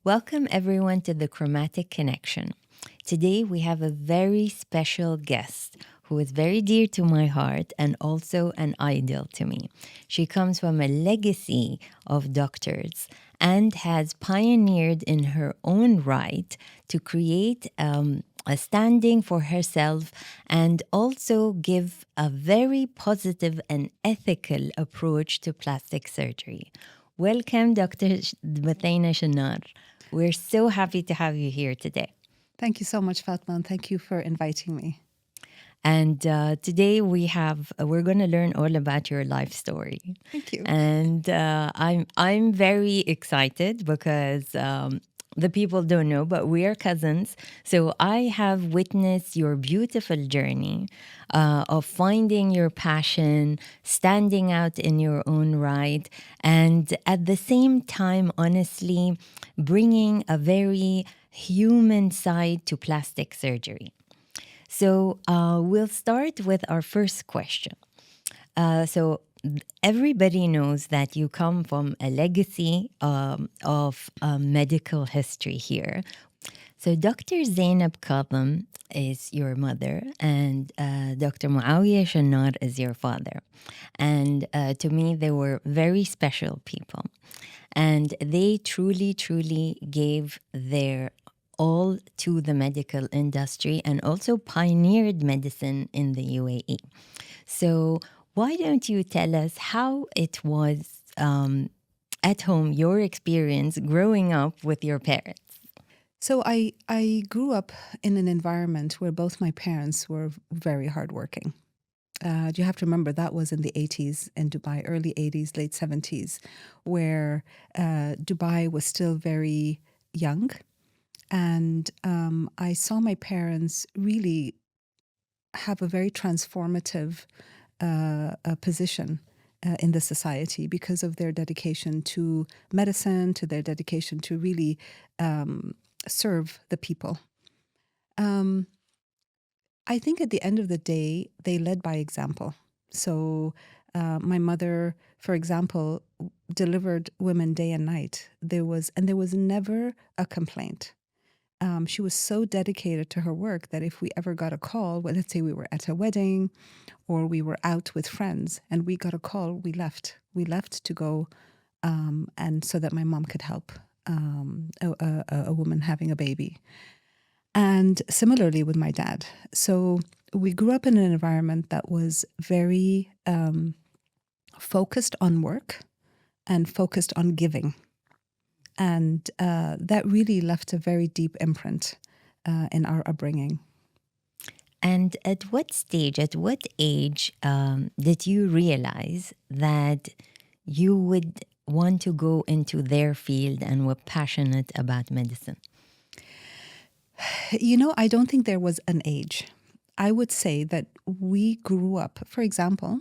Welcome everyone to the Chromatic Connection. Today we have a very special guest who is very dear to my heart and also an idol to me. She comes from a legacy of doctors and has pioneered in her own right to create a standing for herself and also give a very positive and ethical approach to plastic surgery. Welcome, Dr. Buthainah. We're so happy to have you here today. Thank you so much, Fatma, and thank you for inviting me. And today we're going to learn all about your life story. Thank you. And I'm very excited because the people don't know, but we are cousins. So I have witnessed your beautiful journey of finding your passion, standing out in your own right, and at the same time, honestly, bringing a very human side to plastic surgery. So we'll start with our first question. So everybody knows that you come from a legacy of medical history here. So Dr. Zainab is your mother, and Dr. Muawiyah Shannar is your father. And to me, they were very special people. And they truly, truly gave their all to the medical industry and also pioneered medicine in the UAE. So why don't you tell us how it was at home, your experience growing up with your parents? So I grew up in an environment where both my parents were very hardworking. You have to remember that was in the 80s in Dubai, early 80s, late 70s, where Dubai was still very young. And I saw my parents really have a very transformative position in the society because of their dedication to medicine, to their dedication to really serve the people. I think at the end of the day, they led by example. So my mother, for example, delivered women day and night. There was never a complaint. She was so dedicated to her work that if we ever got a call, well, let's say we were at a wedding or we were out with friends and we got a call, we left. We left to go and so that my mom could help a woman having a baby. And similarly with my dad. So we grew up in an environment that was very focused on work and focused on giving. And that really left a very deep imprint in our upbringing. And at what age did you realize that you would want to go into their field and were passionate about medicine? You know, I don't think there was an age. I would say that we grew up, for example,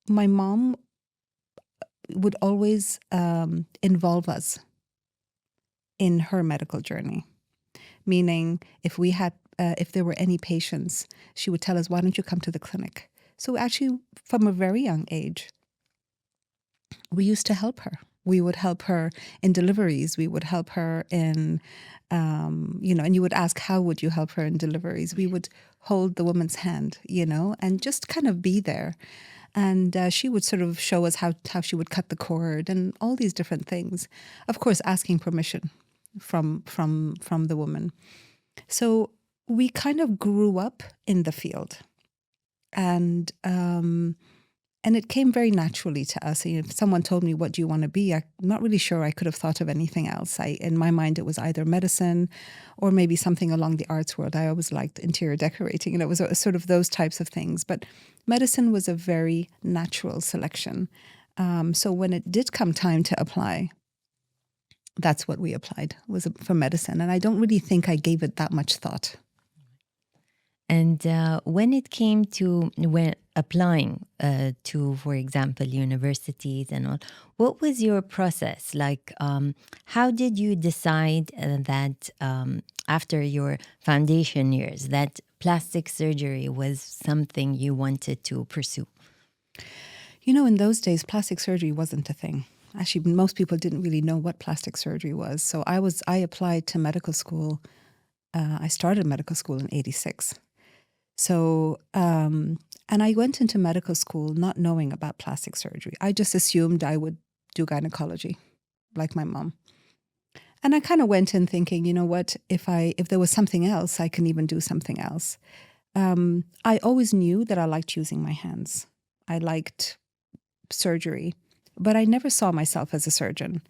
my mom would always involve us in her medical journey. Meaning, if there were any patients, she would tell us, why don't you come to the clinic? So actually, from a very young age, we used to help her. We would help her in deliveries. We would help her in, and you would ask, how would you help her in deliveries? We would hold the woman's hand, and just kind of be there. And she would sort of show us how she would cut the cord and all these different things. Of course, asking permission from the woman. So we kind of grew up in the field, and it came very naturally to us. If someone told me, what do you want to be? I'm not really sure I could have thought of anything else. In my mind, it was either medicine or maybe something along the arts world. I always liked interior decorating, and it was sort of those types of things. But medicine was a very natural selection. So when it did come time to apply, that's what we applied, was for medicine. And I don't really think I gave it that much thought. And when it came to applying to, for example, universities and all, what was your process? Like, how did you decide that after your foundation years, that plastic surgery was something you wanted to pursue? In those days, plastic surgery wasn't a thing. Actually, most people didn't really know what plastic surgery was. So I applied to medical school. I started medical school in '86. So, and I went into medical school not knowing about plastic surgery. I just assumed I would do gynecology, like my mom. And I kind of went in thinking, you know what, if there was something else, I can even do something else. I always knew that I liked using my hands. I liked surgery, but I never saw myself as a surgeon.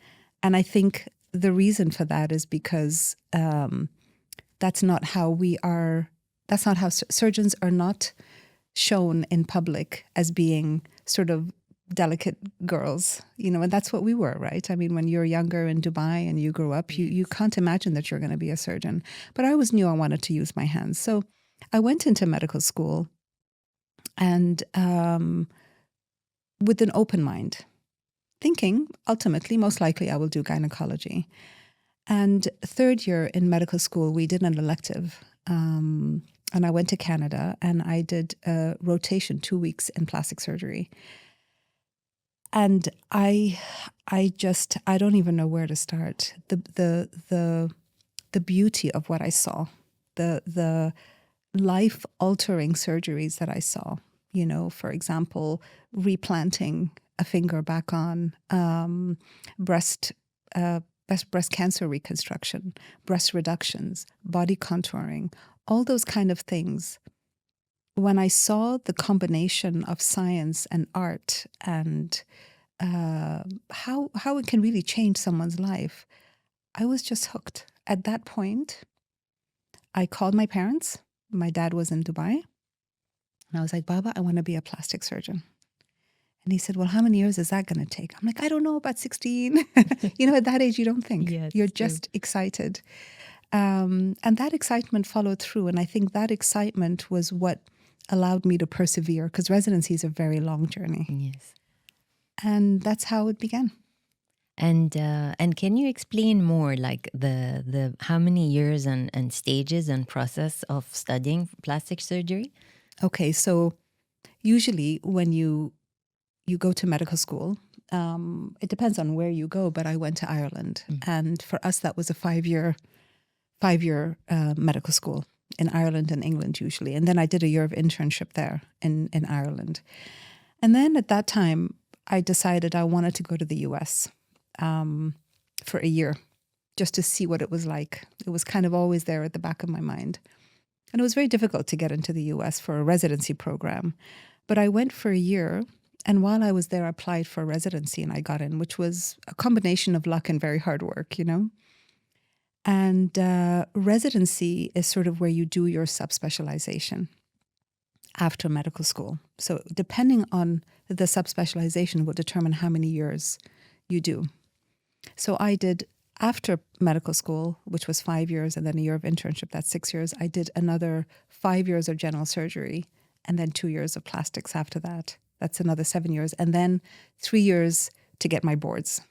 And I think the reason for that is because that's not how we are. That's not how surgeons are not shown in public as being sort of delicate girls, and that's what we were, right? I mean, when you're younger in Dubai and you grew up, you can't imagine that you're going to be a surgeon. But I always knew I wanted to use my hands. So I went into medical school and with an open mind, thinking ultimately, most likely, I will do gynecology. And third year in medical school, we did an elective. And I went to Canada and I did a rotation 2 weeks in plastic surgery. And I don't even know where to start. The beauty of what I saw, the life altering surgeries that I saw. For example, replanting a finger back on, breast cancer reconstruction, breast reductions, body contouring, all those kind of things. When I saw the combination of science and art and how it can really change someone's life, I was just hooked. At that point, I called my parents. My dad was in Dubai. And I was like, Baba, I want to be a plastic surgeon. And he said, well, how many years is that going to take? I'm like, I don't know, about 16. At that age, you don't think. Yes, you're just excited. And that excitement followed through. And I think that excitement was what allowed me to persevere, because residency is a very long journey. Yes. And that's how it began. And can you explain more, like the how many years and stages and process of studying plastic surgery? Okay, so usually when you go to medical school, it depends on where you go, but I went to Ireland. And for us, that was a 5-year medical school in Ireland and England usually. And then I did a year of internship there in Ireland. And then at that time, I decided I wanted to go to the US for a year just to see what it was like. It was kind of always there at the back of my mind. And it was very difficult to get into the US for a residency program. But I went for a year. And while I was there, I applied for residency and I got in, which was a combination of luck and very hard work, And residency is sort of where you do your subspecialization after medical school. So depending on the subspecialization will determine how many years you do. So I did, after medical school, which was 5 years, and then a year of internship, that's 6 years, I did another 5 years of general surgery and then 2 years of plastics after that. That's another 7 years. And then 3 years to get my boards.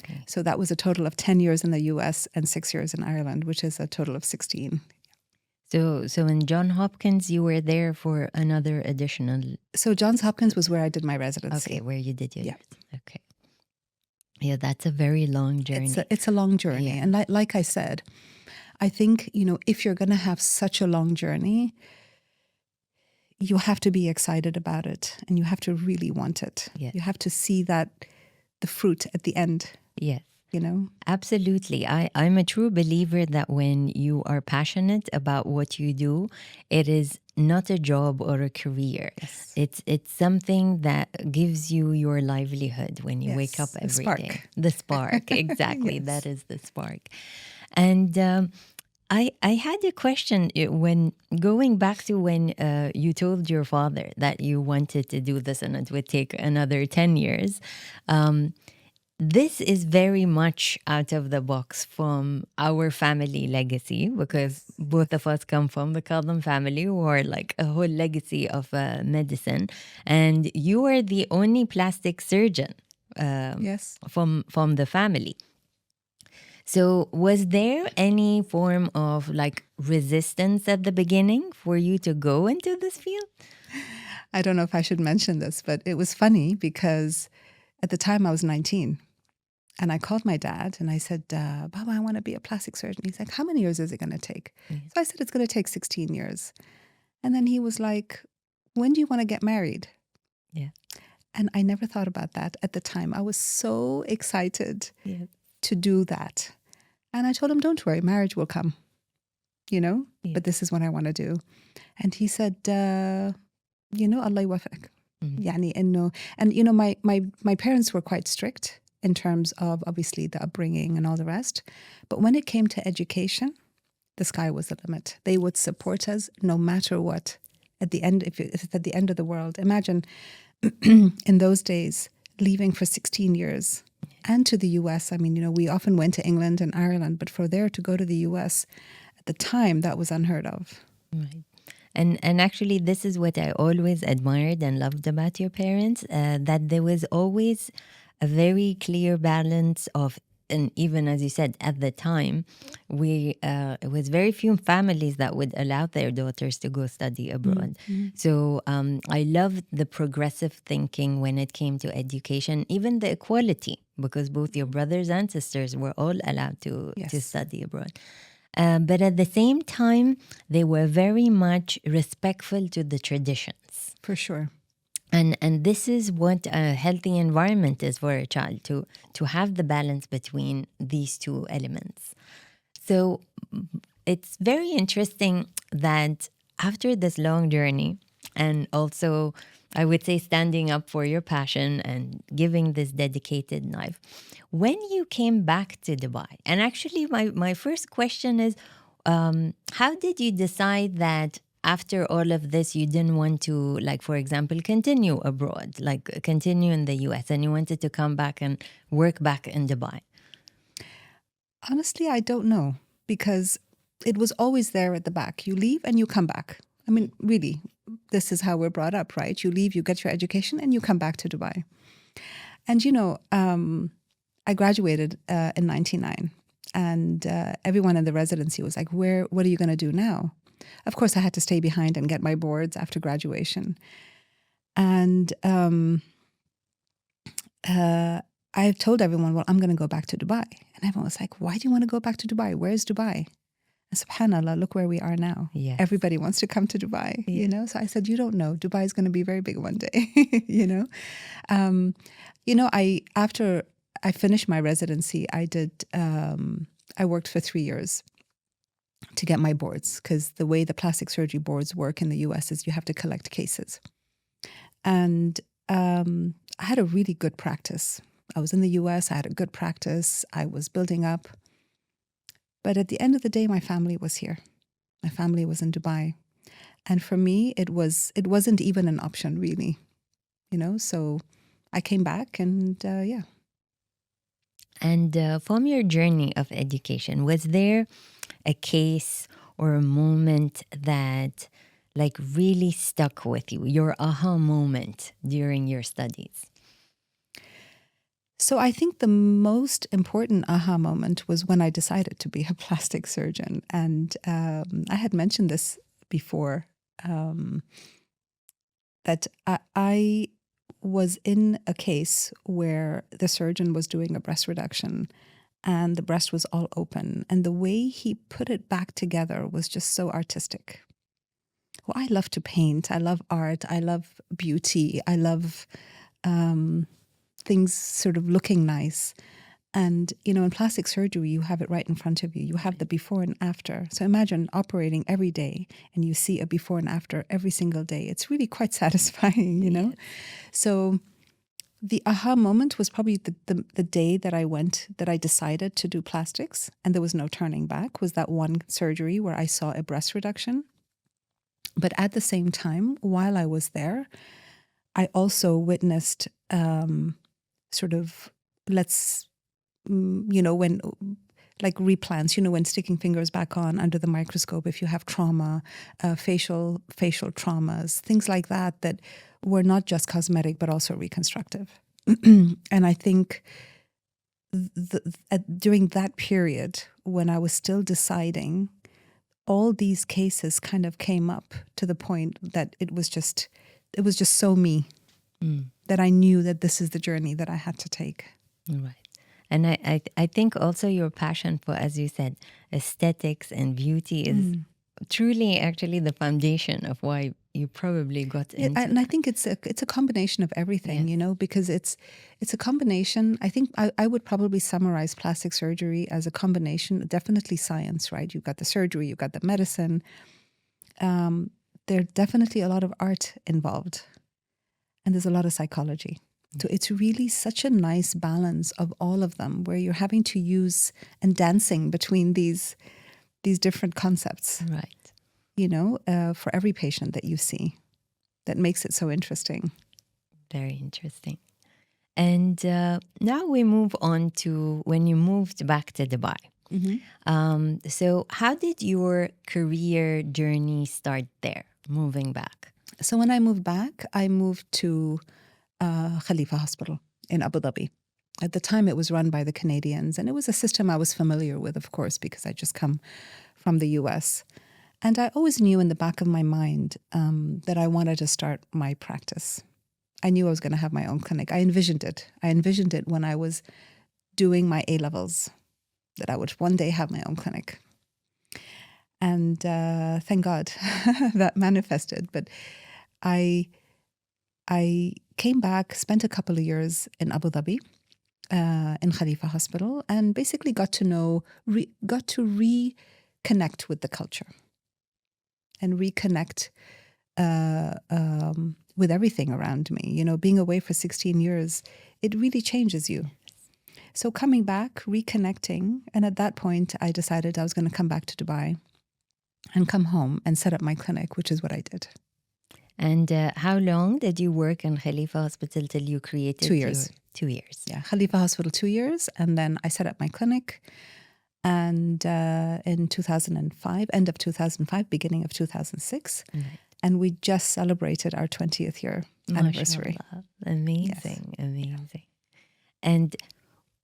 Okay. So that was a total of 10 years in the US and 6 years in Ireland, which is a total of 16. So in Johns Hopkins, you were there for another additional... So Johns Hopkins was where I did my residency. Okay, where you did your... Yeah. Okay. Yeah, that's a very long journey. It's a long journey. Yeah. And like I said, I think, if you're going to have such a long journey, you have to be excited about it and you have to really want it. Yes. You have to see the fruit at the end. Yes. Absolutely. I'm a true believer that when you are passionate about what you do, it is not a job or a career. Yes. It's something that gives you your livelihood when you wake up every day. The spark, exactly. Yes. That is the spark. And I had a question when going back to when you told your father that you wanted to do this and it would take another 10 years. This is very much out of the box from our family legacy, because both of us come from the Kadam family, who are like a whole legacy of medicine. And you are the only plastic surgeon Yes. from the family. So was there any form of like resistance at the beginning for you to go into this field? I don't know if I should mention this, but it was funny because at the time I was 19. And I called my dad and I said, Baba, I want to be a plastic surgeon. He's like, how many years is it going to take? So I said, it's going to take 16 years. And then he was like, when do you want to get married? Yeah. And I never thought about that at the time. I was so excited Yeah. to do that. And I told him, don't worry, marriage will come, Yeah. but this is what I want to do. And he said, Allah yawafak. Yani inno. And my parents were quite strict in terms of obviously the upbringing and all the rest. But when it came to education, the sky was the limit. They would support us no matter what. At the end, if it's at the end of the world, imagine in those days leaving for 16 years and to the US. I mean, we often went to England and Ireland, but for there to go to the US at the time, that was unheard of. Right. And actually, this is what I always admired and loved about your parents, that there was always a very clear balance of, and even as you said, at the time, it was very few families that would allow their daughters to go study abroad. Mm-hmm. So I loved the progressive thinking when it came to education, even the equality, because both your brothers and sisters were all allowed to study abroad. But at the same time, they were very much respectful to the traditions. For sure. And this is what a healthy environment is for a child, to have the balance between these two elements. So it's very interesting that after this long journey, and also I would say standing up for your passion and giving this dedicated life, when you came back to Dubai, and actually my first question is, how did you decide that after all of this, you didn't want to, like, for example, continue abroad, like continue in the US, and you wanted to come back and work back in Dubai? Honestly, I don't know, because it was always there at the back. You leave and you come back. I mean, really, this is how we're brought up, right? You leave, you get your education, and you come back to Dubai. And, I graduated in 99, and everyone in the residency was like, what are you going to do now? Of course, I had to stay behind and get my boards after graduation. And I told everyone, well, I'm going to go back to Dubai. And everyone was like, why do you want to go back to Dubai? Where's Dubai? And subhanAllah, look where we are now. Yes. Everybody wants to come to Dubai, So I said, you don't know. Dubai is going to be very big one day, After I finished my residency, I worked for 3 years to get my boards, because the way the plastic surgery boards work in the US is you have to collect cases. And I had a really good practice. I was in the US, I had a good practice, I was building up. But at the end of the day, my family was here. My family was in Dubai. And for me, it wasn't even an option, really. So I came back and yeah. And from your journey of education, was there a case or a moment that like really stuck with you, your aha moment during your studies? So I think the most important aha moment was when I decided to be a plastic surgeon. And I had mentioned this before, that I was in a case where the surgeon was doing a breast reduction and the breast was all open. And the way he put it back together was just so artistic. Well, I love to paint. I love art. I love beauty. I love things sort of looking nice. And, in plastic surgery, you have it right in front of you. You have the before and after. So imagine operating every day and you see a before and after every single day. It's really quite satisfying, Yes. So the aha moment was probably the day that I decided to do plastics, and there was no turning back, was that one surgery where I saw a breast reduction. But at the same time, while I was there, I also witnessed sort of, when like replants, when sticking fingers back on under the microscope, if you have trauma, facial traumas, things like that were not just cosmetic, but also reconstructive. And I think during that period, when I was still deciding, all these cases kind of came up to the point that it was just so me, that I knew that this is the journey that I had to take. Right. And I think also your passion for, as you said, aesthetics and beauty is truly actually the foundation of why you probably got Yeah, into and I that. think it's a combination of everything, Yes. you know, because it's a combination. I think I would probably summarize plastic surgery as a combination, definitely science, right? You've got the surgery, you've got the medicine. There's definitely a lot of art involved, and there's a lot of psychology. So it's really such a nice balance of all of them, where you're having to use and dancing between these different concepts, Right. you know, for every patient that you see. That makes it so interesting. Very interesting. And now we move on to when you moved back to Dubai. So, how did your career journey start there, moving back? So when I moved back, I moved to Khalifa Hospital in Abu Dhabi. At the time, it was run by the Canadians, and it was a system I was familiar with, of course, because I just come from the US. And I always knew in the back of my mind that I wanted to start my practice. I knew I was going to have my own clinic. I envisioned it. I envisioned it when I was doing my A levels, that I would one day have my own clinic. And thank God that manifested. But I came back, spent a couple of years in Abu Dhabi, in Khalifa Hospital, and basically got to reconnect with the culture and reconnect with everything around me. You know, being away for 16 years, it really changes you. So coming back, reconnecting, and at that point, I decided I was going to come back to Dubai and come home and set up my clinic, which is what I did. And how long did you work in Khalifa Hospital till you created 2 years. 2 years. Yeah, Khalifa Hospital 2 years, and then I set up my clinic. And in 2005, end of 2005, beginning of 2006, and we just celebrated our 20th year anniversary. MashaAllah. Amazing, amazing. And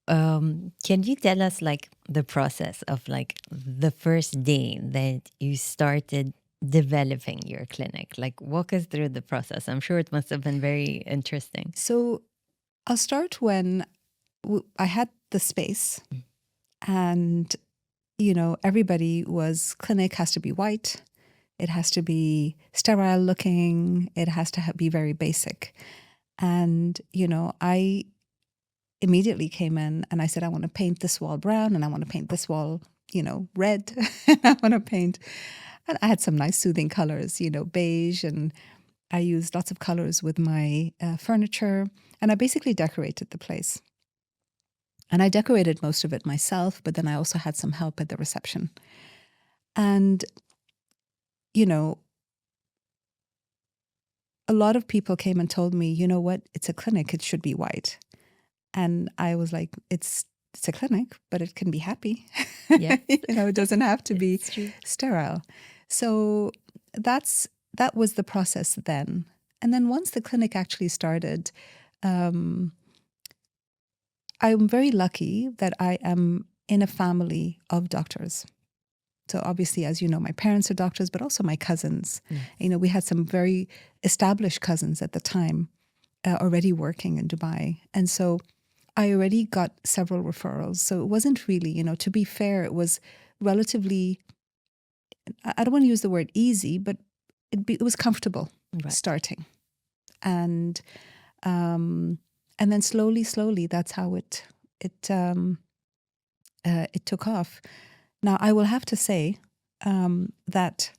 can you tell us like the process of like the first day that you started developing your clinic? Like walk us through the process. I'm sure it must have been very interesting. So I'll start when I had the space, and you know, everybody was, clinic has to be white, it has to be sterile looking, it has to be very basic. And you know, I immediately came in and I said, I want to paint this wall brown, and I want to paint this wall, you know, red. I want to paint, and I had some nice soothing colors, you know, beige, and I used lots of colors with my furniture, and I basically decorated the place. And I decorated most of it myself, but then I also had some help at the reception. And, you know, a lot of people came and told me, you know what, it's a clinic, it should be white. And I was like, it's a clinic, but it can be happy. Yeah. You know, it doesn't have to be It's true. sterile. So that was the process then. And then once the clinic actually started, I'm very lucky that I am in a family of doctors. So obviously, as you know, my parents are doctors, but also my cousins. You know, we had some very established cousins at the time already working in Dubai. And so I already got several referrals. So it wasn't really, you know, to be fair, it was relatively, I don't want to use the word easy, but it was comfortable starting. And then slowly, that's how it took off. Now, I will have to say that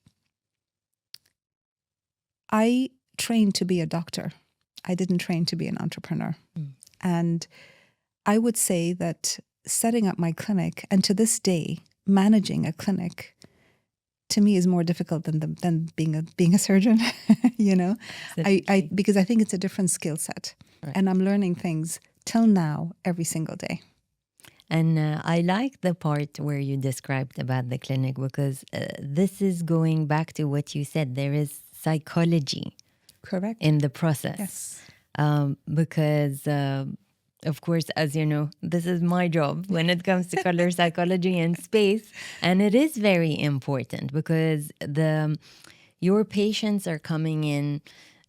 I trained to be a doctor. I didn't train to be an entrepreneur. And I would say that setting up my clinic, and to this day, managing a clinic, to me is more difficult than being a surgeon. You know, because I think it's a different skill set, and I'm learning things till now every single day. And I like the part where you described about the clinic, because this is going back to what you said. There is psychology, correct, in the process. Yes, because of course, as you know, this is my job when it comes to color psychology and space, and it is very important because your patients are coming in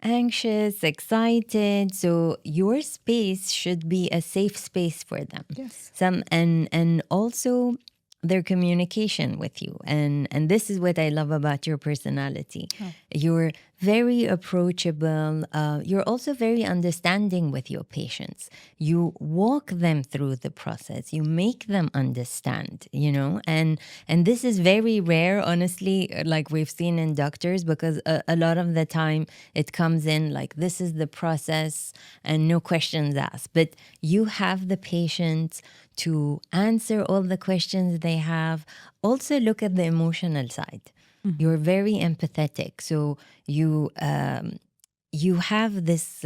anxious, excited. So your space should be a safe space for them. Yes. And also their communication with you. And this is what I love about your personality. Oh. You're very approachable. You're also very understanding with your patients. You walk them through the process. You make them understand, and this is very rare, honestly, like we've seen in doctors, because a lot of the time it comes in like, this is the process and no questions asked. But you have the patients to answer all the questions they have. Also look at the emotional side. You're very empathetic, so you have this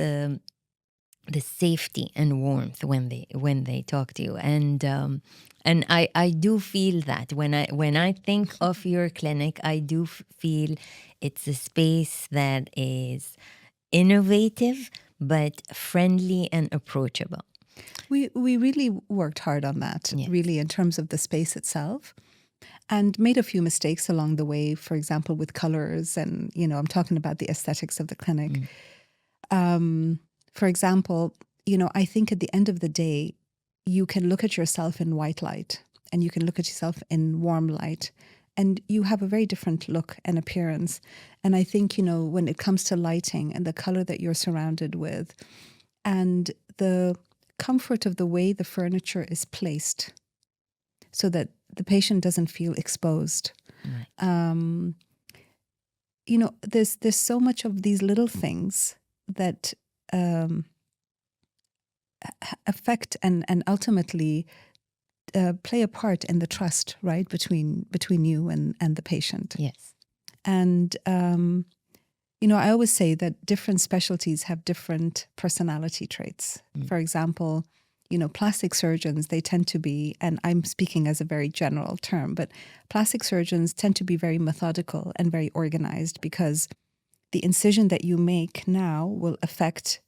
safety and warmth when they talk to you, and I do feel that when I think of your clinic, I do feel it's a space that is innovative but friendly and approachable. We really worked hard on that, Yes. really, in terms of the space itself, and made a few mistakes along the way, for example, with colors. And, I'm talking about the aesthetics of the clinic. For example, I think at the end of the day, you can look at yourself in white light and you can look at yourself in warm light, and you have a very different look and appearance. And I think, when it comes to lighting and the color that you're surrounded with and the comfort of the way the furniture is placed so that the patient doesn't feel exposed. Right. There's so much of these little things that affect and ultimately play a part in the trust, right, between you and the patient. Yes. And I always say that different specialties have different personality traits. For example, plastic surgeons, they tend to be, and I'm speaking as a very general term, but plastic surgeons tend to be very methodical and very organized, because the incision that you make now will affect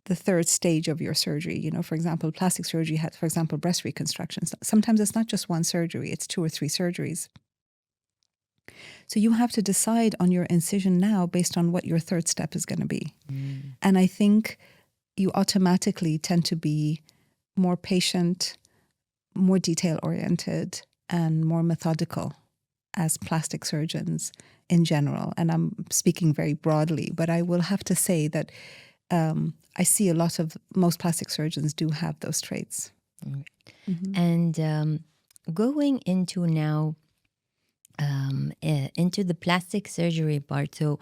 the third stage of your surgery. For example, plastic surgery has, for example, breast reconstruction. Sometimes it's not just one surgery, it's 2 or 3 surgeries. So you have to decide on your incision now based on what your third step is going to be. And I think you automatically tend to be more patient, more detail-oriented, and more methodical as plastic surgeons in general. And I'm speaking very broadly, but I will have to say that I see most plastic surgeons do have those traits. And going into now into the plastic surgery part, so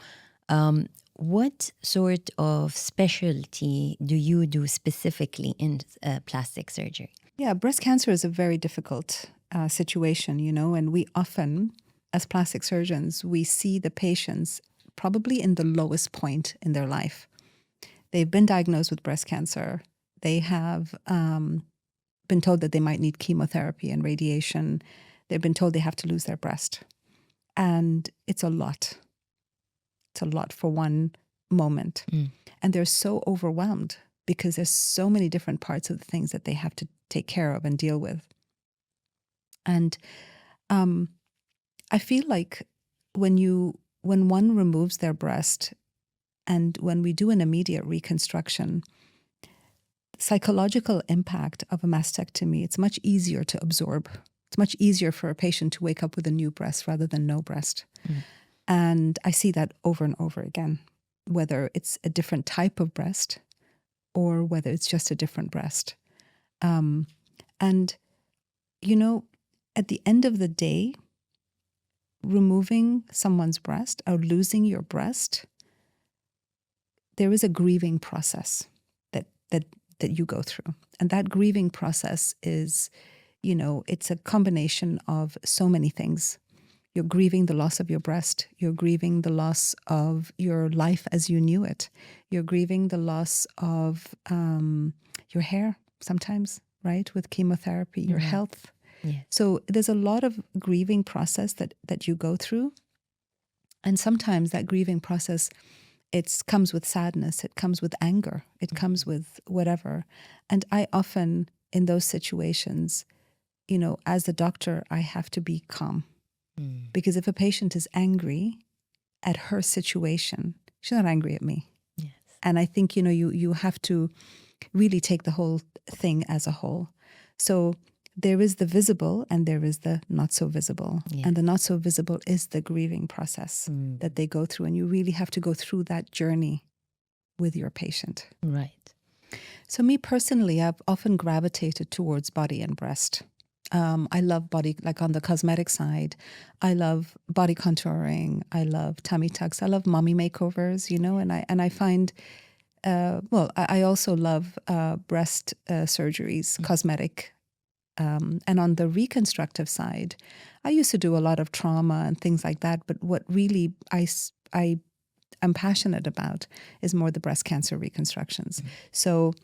what sort of specialty do you do specifically in plastic surgery? Yeah, breast cancer is a very difficult situation, and we often, as plastic surgeons, we see the patients probably in the lowest point in their life. They've been diagnosed with breast cancer. They have been told that they might need chemotherapy and radiation. They've been told they have to lose their breast. And it's a lot. It's a lot for one moment. And they're so overwhelmed because there's so many different parts of the things that they have to take care of and deal with. And I feel like when one removes their breast and when we do an immediate reconstruction, psychological impact of a mastectomy, it's much easier to absorb. It's much easier for a patient to wake up with a new breast rather than no breast. And I see that over and over again, whether it's a different type of breast or whether it's just a different breast. And, at the end of the day, removing someone's breast or losing your breast, there is a grieving process that you go through. And that grieving process is, it's a combination of so many things. You're grieving the loss of your breast. You're grieving the loss of your life as you knew it. You're grieving the loss of your hair sometimes, right? With chemotherapy, your health. Yeah. So there's a lot of grieving process that you go through. And sometimes that grieving process, it comes with sadness. It comes with anger. It comes with whatever. And I often, in those situations, as a doctor, I have to be calm. Because if a patient is angry at her situation, she's not angry at me. Yes. And I think, you have to really take the whole thing as a whole. So there is the visible and there is the not so visible. Yeah. And the not so visible is the grieving process that they go through. And you really have to go through that journey with your patient. Right. So me personally, I've often gravitated towards body and breast. I love body, like on the cosmetic side. I love body contouring. I love tummy tucks. I love mommy makeovers, and I find, I also love breast surgeries, cosmetic. And on the reconstructive side, I used to do a lot of trauma and things like that. But what really I am passionate about is more the breast cancer reconstructions. So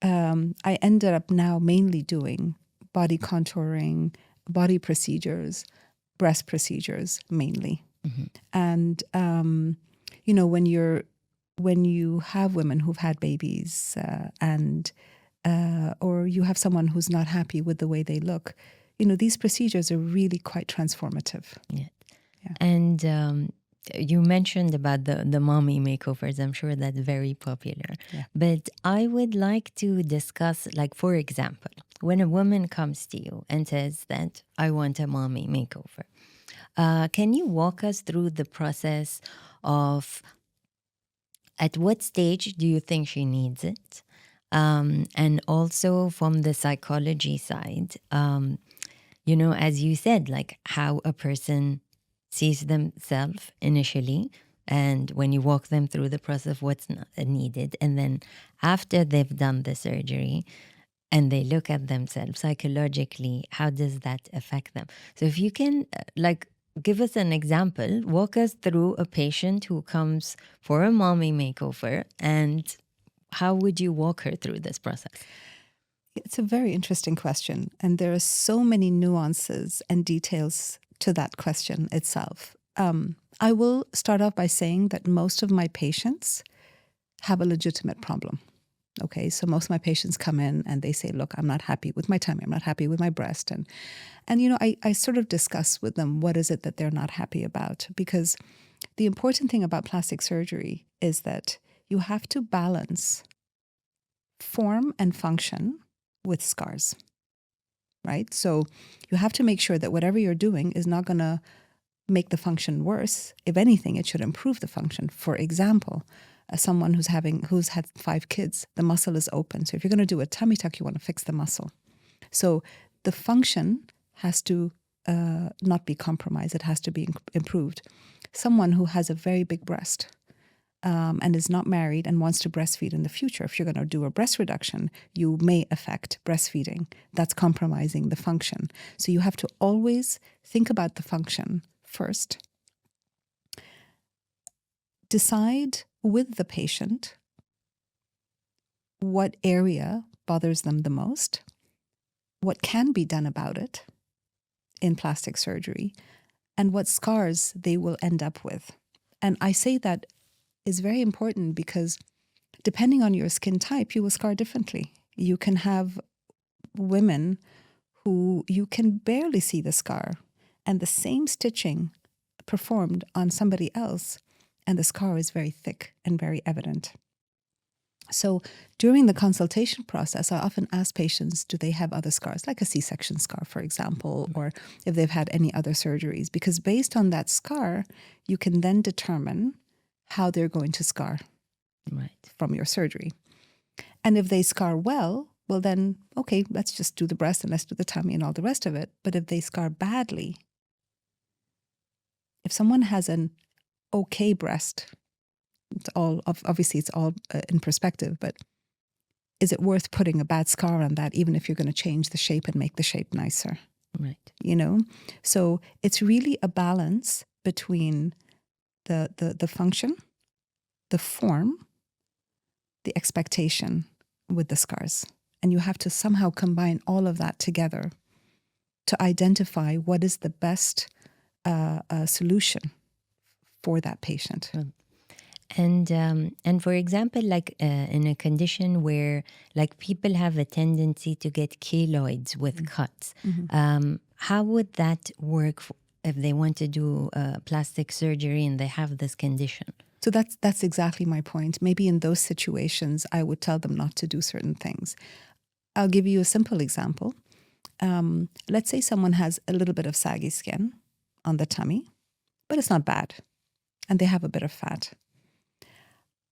I ended up now mainly doing body contouring, body procedures, breast procedures mainly. And when you have women who've had babies or you have someone who's not happy with the way they look, these procedures are really quite transformative. Yeah. And you mentioned about the mommy makeovers. I'm sure that's very popular. Yeah. But I would like to discuss, like, for example, when a woman comes to you and says that I want a mommy makeover, can you walk us through the process of at what stage do you think she needs it? And also from the psychology side, as you said, like how a person sees themselves initially, and when you walk them through the process of what's needed, and then after they've done the surgery and they look at themselves psychologically, how does that affect them? So if you can give us an example, walk us through a patient who comes for a mommy makeover, and how would you walk her through this process? It's a very interesting question. And there are so many nuances and details to that question itself. I will start off by saying that most of my patients have a legitimate problem. Okay, so most of my patients come in and they say, look, I'm not happy with my tummy. I'm not happy with my breast. And I sort of discuss with them what is it that they're not happy about. Because the important thing about plastic surgery is that you have to balance form and function with scars, right? So you have to make sure that whatever you're doing is not going to make the function worse. If anything, it should improve the function. For example, someone who's had 5 kids, the muscle is open. So if you're going to do a tummy tuck, you want to fix the muscle. So the function has to not be compromised. It has to be improved. Someone who has a very big breast and is not married and wants to breastfeed in the future, if you're going to do a breast reduction, you may affect breastfeeding. That's compromising the function. So you have to always think about the function first. Decide with the patient what area bothers them the most, what can be done about it in plastic surgery, and what scars they will end up with. And I say that is very important because depending on your skin type, you will scar differently. You can have women who you can barely see the scar, and the same stitching performed on somebody else, and the scar is very thick and very evident. So during the consultation process, I often ask patients, do they have other scars, like a C-section scar, for example, or if they've had any other surgeries? Because based on that scar, you can then determine how they're going to scar from your surgery. And if they scar well, then, okay, let's just do the breast and let's do the tummy and all the rest of it. But if they scar badly, if someone has an okay breast, it's all in perspective, but is it worth putting a bad scar on that, even if you're going to change the shape and make the shape nicer? Right. So it's really a balance between the function, the form, the expectation with the scars. And you have to somehow combine all of that together to identify what is the best solution for that patient. And for example, in a condition where people have a tendency to get keloids with cuts, how would that work if they want to do plastic surgery and they have this condition? So that's exactly my point. Maybe in those situations, I would tell them not to do certain things. I'll give you a simple example. Let's say someone has a little bit of saggy skin on the tummy, but it's not bad, and they have a bit of fat.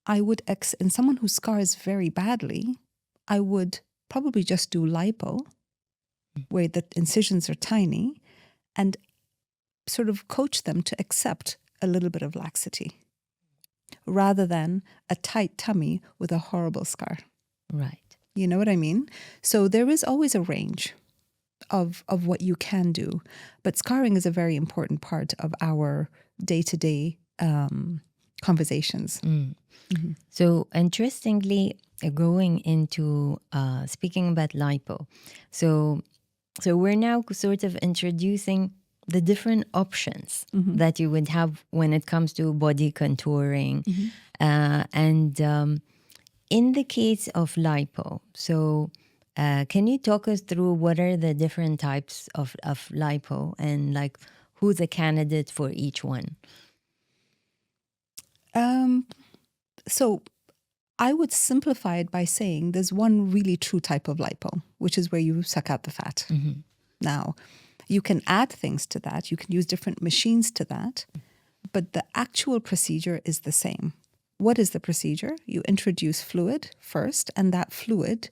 I would, in someone who scars very badly, I would probably just do lipo, where the incisions are tiny, and sort of coach them to accept a little bit of laxity, rather than a tight tummy with a horrible scar. Right. You know what I mean? So there is always a range of what you can do. But scarring is a very important part of our day-to-day conversations. Mm-hmm. So interestingly, going into speaking about lipo, so we're now sort of introducing the different options that you would have when it comes to body contouring. And in the case of lipo, so can you talk us through what are the different types of lipo and like who's a candidate for each one? So I would simplify it by saying there's one really true type of lipo, which is where you suck out the fat. Now, you can add things to that. You can use different machines to that. But the actual procedure is the same. What is the procedure? You introduce fluid first, and that fluid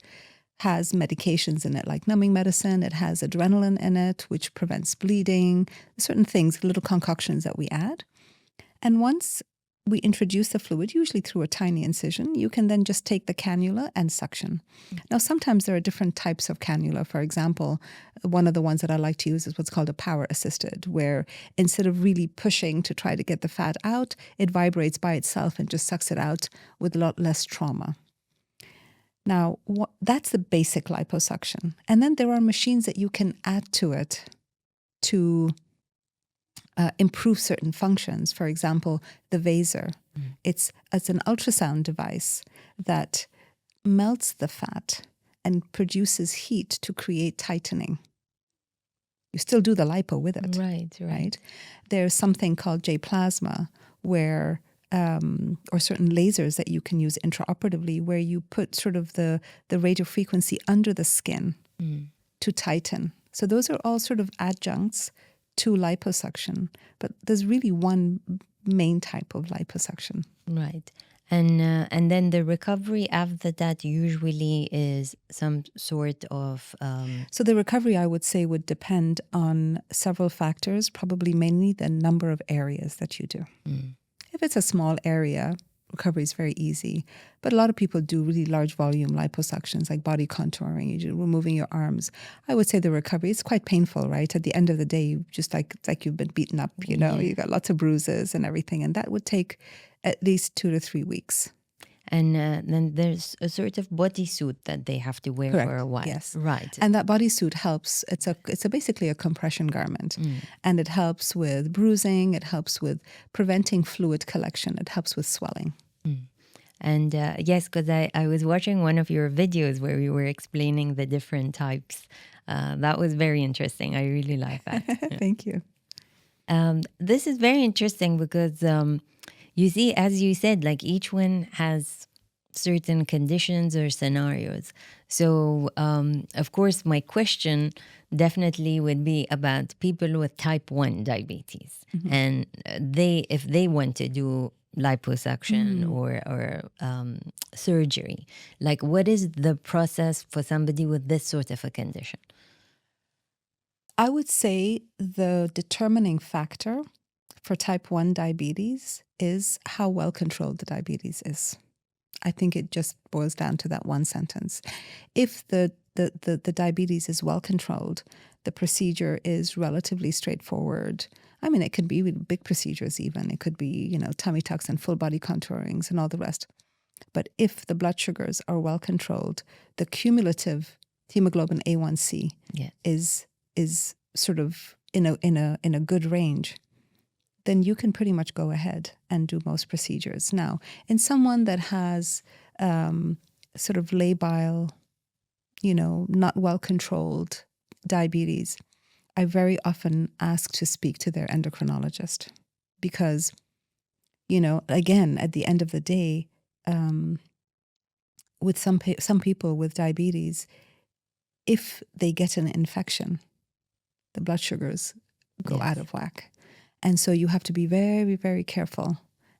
has medications in it, like numbing medicine. It has adrenaline in it, which prevents bleeding, certain things, little concoctions that we add. And once we introduce the fluid, usually through a tiny incision, you can then just take the cannula and suction. Now, sometimes there are different types of cannula. For example, one of the ones that I like to use is what's called a power assisted, where instead of really pushing to try to get the fat out, it vibrates by itself and just sucks it out with a lot less trauma. Now, that's the basic liposuction. And then there are machines that you can add to it to improve certain functions. For example, the Vaser. It's an ultrasound device that melts the fat and produces heat to create tightening. You still do the lipo with it. Right. There's something called J-plasma where or certain lasers that you can use intraoperatively where you put sort of the radio frequency under the skin to tighten. So those are all sort of adjuncts to liposuction, but there's really one main type of liposuction. Right. And then the recovery after that usually is some sort of... So the recovery, I would say, would depend on several factors, probably mainly the number of areas that you do. If it's a small area, recovery is very easy. But a lot of people do really large volume liposuctions, like body contouring, you're removing your arms. I would say the recovery is quite painful, right? At the end of the day, just it's like you've been beaten up, you know, you got lots of bruises and everything. And that would take at least 2 to 3 weeks. And then there's a sort of bodysuit that they have to wear for a while. Yes. Right. And that bodysuit helps. It's basically a compression garment. And it helps with bruising. It helps with preventing fluid collection. It helps with swelling. And yes, because I was watching one of your videos where you were explaining the different types. That was very interesting. I really like that. Thank you. This is very interesting because you see, as you said, like each one has certain conditions or scenarios. So, of course, my question definitely would be about people with type 1 diabetes. And if they want to do liposuction or surgery, like what is the process for somebody with this sort of a condition? I would say the determining factor for type 1 diabetes is how well controlled the diabetes is. I think it just boils down to that one sentence. If the diabetes is well controlled, the procedure is relatively straightforward. I mean, it could be big procedures even. It could be, you know, tummy tucks and full body contourings and all the rest. But if the blood sugars are well controlled, the cumulative hemoglobin A1C is sort of in a good range, then you can pretty much go ahead and do most procedures. Now, in someone that has sort of labile, you know, not well controlled diabetes, I very often ask to speak to their endocrinologist because Again, at the end of the day, with some people with diabetes, if they get an infection, the blood sugars go out of whack. And so you have to be very, very careful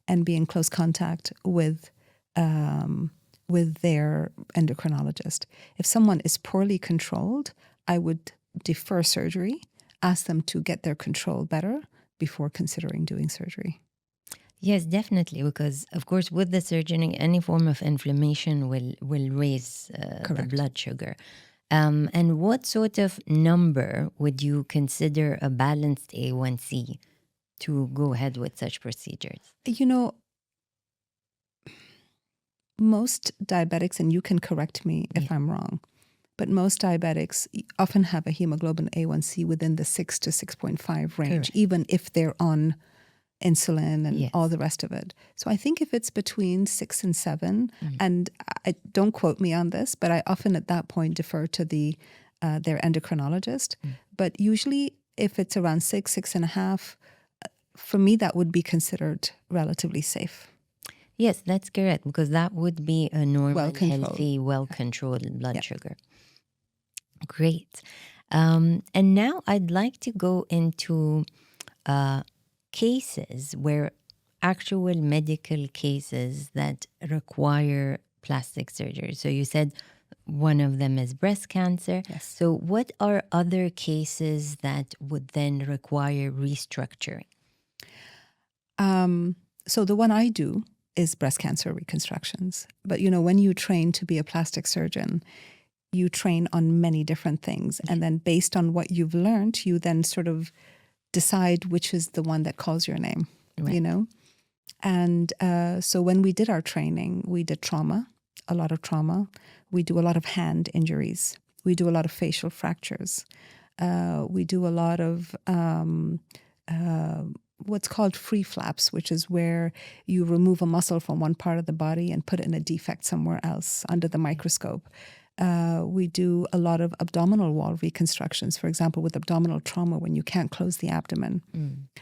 and be in close contact with their endocrinologist. If someone is poorly controlled, I would defer surgery, ask them to get their control better before considering doing surgery. Yes, definitely, because of course with the surgery, any form of inflammation will raise the blood sugar. And what sort of number would you consider a balanced A1C to go ahead with such procedures? Most diabetics, and you can correct me if I'm wrong, but most diabetics often have a hemoglobin A1C within the 6 to 6.5 range, even if they're on insulin and all the rest of it. So I think if it's between 6 and 7, and don't quote me on this, but I often at that point defer to their endocrinologist. But usually if it's around 6.5, for me, that would be considered relatively safe. Yes, that's correct, because that would be a normal, healthy, well-controlled blood sugar. Great. And now I'd like to go into cases where actual medical cases that require plastic surgery. So you said one of them is breast cancer. Yes. So what are other cases that would then require restructuring? So the one I do is breast cancer reconstructions. But, when you train to be a plastic surgeon, you train on many different things. And then based on what you've learned, you then sort of decide which is the one that calls your name, And so when we did our training, we did trauma, a lot of trauma. We do a lot of hand injuries. We do a lot of facial fractures. We do a lot of what's called free flaps, which is where you remove a muscle from one part of the body and put it in a defect somewhere else under the microscope. We do a lot of abdominal wall reconstructions, for example, with abdominal trauma when you can't close the abdomen.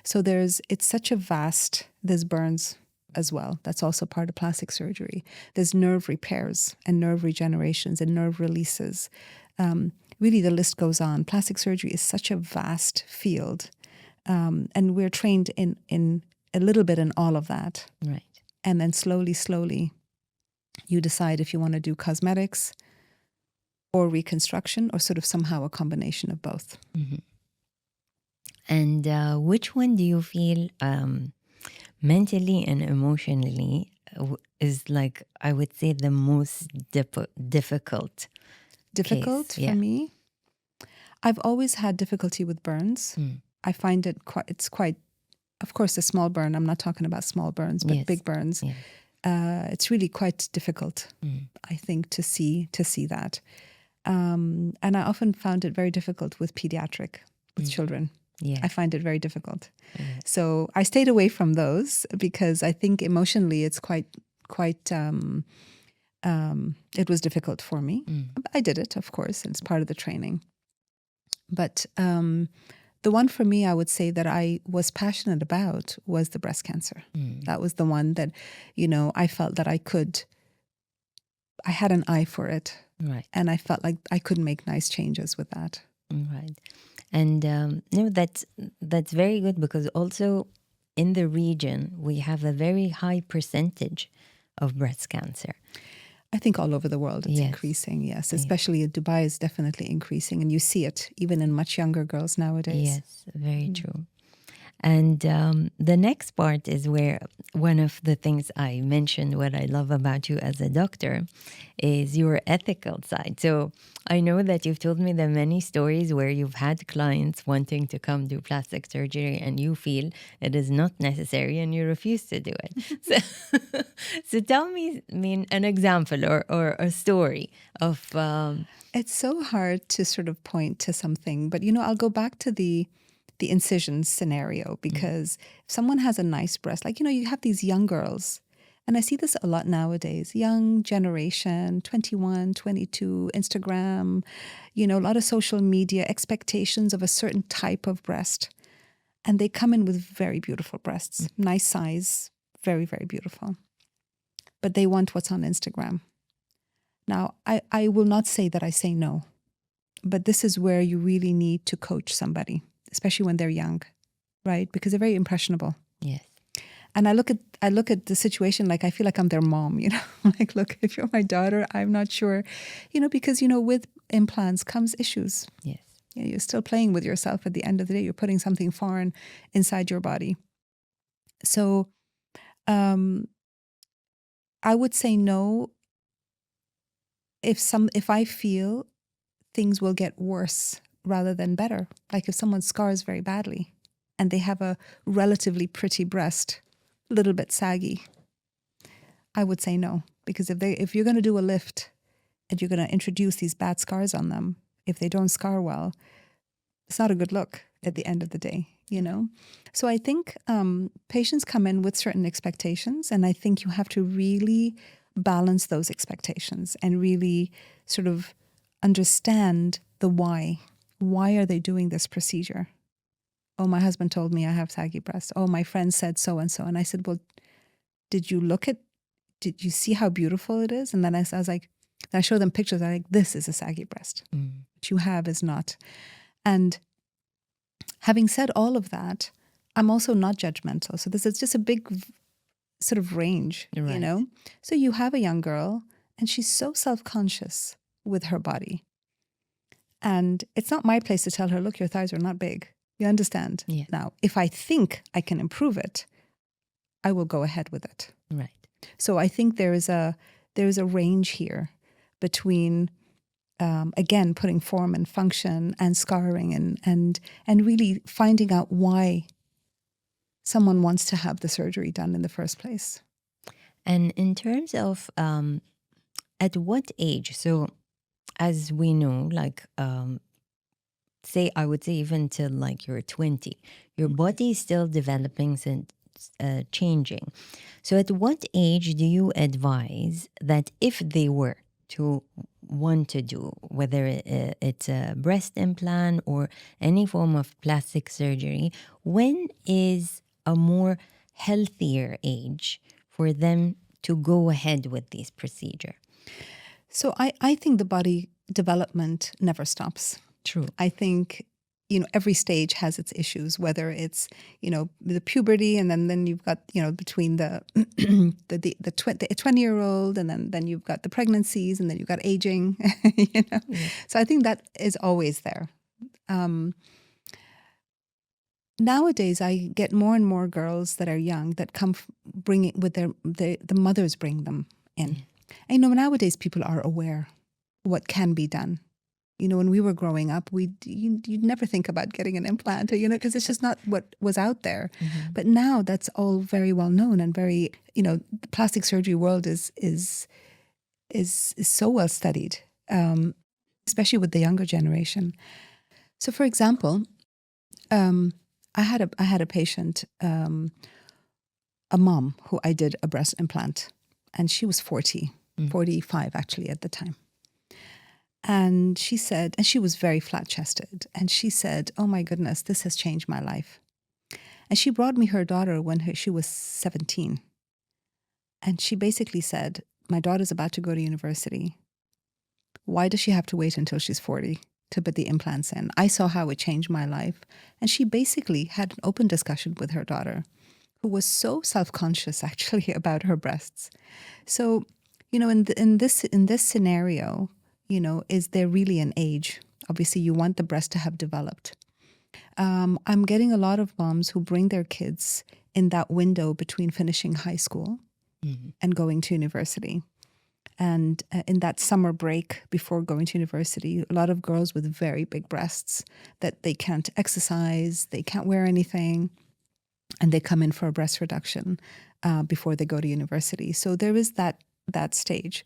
So it's such a vast, there's burns as well. That's also part of plastic surgery. There's nerve repairs and nerve regenerations and nerve releases. Really, the list goes on. Plastic surgery is such a vast field. And we're trained in a little bit in all of that. Right. And then slowly, you decide if you want to do cosmetics or reconstruction or sort of somehow a combination of both. Mm-hmm. And which one do you feel mentally and emotionally is like, I would say, the most difficult? Difficult for me? I've always had difficulty with burns. I find it's quite, of course, a small burn. I'm not talking about small burns, but big burns. Yeah. It's really quite difficult, I think, to see that. And I often found it very difficult with children. Yeah. I find it very difficult. So I stayed away from those because I think emotionally it's quite it was difficult for me. I did it, of course, and it's part of the training. But the one for me, I would say that I was passionate about was the breast cancer. That was the one that, I felt that I had an eye for it. Right. And I felt like I could make nice changes with that. Right. And no, that's very good, because also in the region, we have a very high percentage of breast cancer. I think all over the world it's increasing, yes. Especially in Dubai is definitely increasing. And you see it even in much younger girls nowadays. Yes, very true. And the next part is where one of the things I mentioned, what I love about you as a doctor, is your ethical side. So I know that you've told me the many stories where you've had clients wanting to come do plastic surgery and you feel it is not necessary and you refuse to do it. So tell me, an example or a story of... It's so hard to sort of point to something, but, I'll go back to the incision scenario, because if someone has a nice breast, like, you have these young girls, and I see this a lot nowadays, young generation, 21, 22, Instagram, a lot of social media, expectations of a certain type of breast. And they come in with very beautiful breasts, nice size, very, very beautiful. But they want what's on Instagram. Now, I will not say that I say no, but this is where you really need to coach somebody, especially when they're young, right? Because they're very impressionable. Yes. And I look at the situation like I feel like I'm their mom, you know. Like, look, if you're my daughter, I'm not sure, you know, because, you know, with implants comes issues. Yes. You know, you're still playing with yourself at the end of the day. You're putting something foreign inside your body. So I would say no if I feel things will get worse rather than better. Like if someone scars very badly and they have a relatively pretty breast, a little bit saggy, I would say no. Because if you're going to do a lift and you're going to introduce these bad scars on them, if they don't scar well, it's not a good look at the end of the day, you know? So I think patients come in with certain expectations, and I think you have to really balance those expectations and really sort of understand the why. Why are they doing this procedure? Oh, my husband told me I have saggy breasts. Oh, my friend said so and so. And I said, well, did you see how beautiful it is? And then I was like, I show them pictures. I'm like, this is a saggy breast. What you have is not. And having said all of that, I'm also not judgmental. So this is just a big sort of range, Right. you know? So you have a young girl and she's so self-conscious with her body. And it's not my place to tell her, look, your thighs are not big. You understand? Yeah. Now, if I think I can improve it, I will go ahead with it. Right. So I think there is a range here between again putting form and function and scarring and really finding out why someone wants to have the surgery done in the first place. And in terms of at what age? So as we know, like I would say even till like you're 20, your body is still developing and changing. So at what age do you advise that if they were to want to do, whether it's a breast implant or any form of plastic surgery, when is a more healthier age for them to go ahead with this procedure? So I think the body development never stops. True. I think, you know, every stage has its issues, whether it's, you know, the puberty and then you've got, you know, between the 20-year-old and then you've got the pregnancies and then you've got aging, you know. Yeah. So I think that is always there. Nowadays, I get more and more girls that are young that come bring it with the mothers bring them in. Yeah. And, you know, nowadays people are aware what can be done. You know, when we were growing up, you'd never think about getting an implant, you know, because it's just not what was out there. Mm-hmm. But now that's all very well known and very, you know, the plastic surgery world is so well studied, especially with the younger generation. So, for example, I had a patient, a mom who I did a breast implant, and she was 45 actually at the time. And she said, and she was very flat chested, and she said, oh my goodness, this has changed my life. And she brought me her daughter when she was 17. And she basically said, my daughter's about to go to university. Why does she have to wait until she's 40 to put the implants in? I saw how it changed my life. And she basically had an open discussion with her daughter, who was so self-conscious actually about her breasts. So, you know, in this scenario, you know, is there really an age? Obviously, you want the breast to have developed. I'm getting a lot of moms who bring their kids in that window between finishing high school and going to university. And in that summer break before going to university, a lot of girls with very big breasts that they can't exercise, they can't wear anything, and they come in for a breast reduction before they go to university. So there is that stage.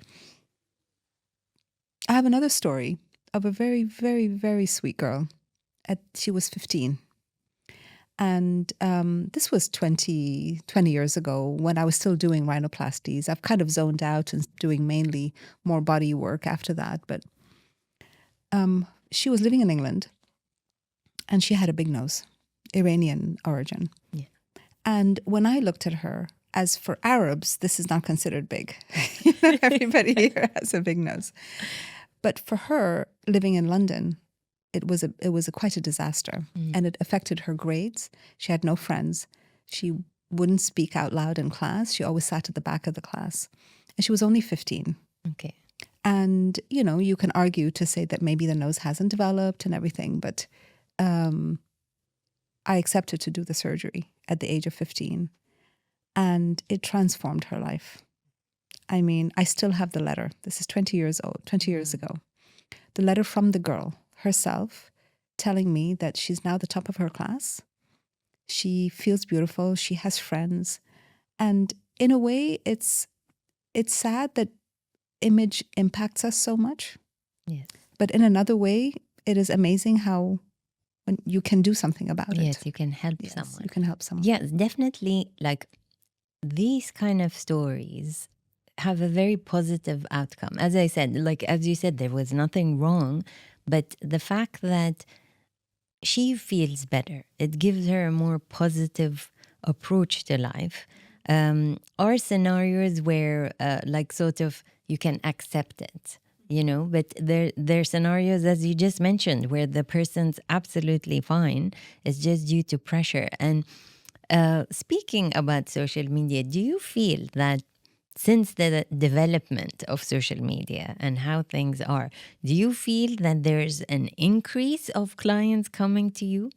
I have another story of a very, very, very sweet girl. She was 15. And this was 20 years ago when I was still doing rhinoplasties. I've kind of zoned out and doing mainly more body work after that. But she was living in England and she had a big nose, Iranian origin. Yeah. And when I looked at her, as for Arabs, this is not considered big. Everybody here has a big nose. But for her, living in London, it was quite a disaster, and it affected her grades. She had no friends. She wouldn't speak out loud in class. She always sat at the back of the class, and she was only 15. Okay. And you can argue to say that maybe the nose hasn't developed and everything, but I accepted to do the surgery at the age of 15, and it transformed her life. I mean, I still have the letter. This is 20 years ago. The letter from the girl herself telling me that she's now the top of her class. She feels beautiful. She has friends. And in a way, it's sad that image impacts us so much. Yes. But in another way, it is amazing how when you can do something about it. Yes, you can help Yes, someone. you can help someone. Yes, definitely. Like these kind of stories have a very positive outcome. As I said, like as you said, there was nothing wrong, but the fact that she feels better, it gives her a more positive approach to life. Are scenarios where, like, sort of you can accept it, but there are scenarios, as you just mentioned, where the person's absolutely fine. It's just due to pressure. And speaking about social media, do you feel that since the development of social media and how things are, do you feel that there's an increase of clients coming to you?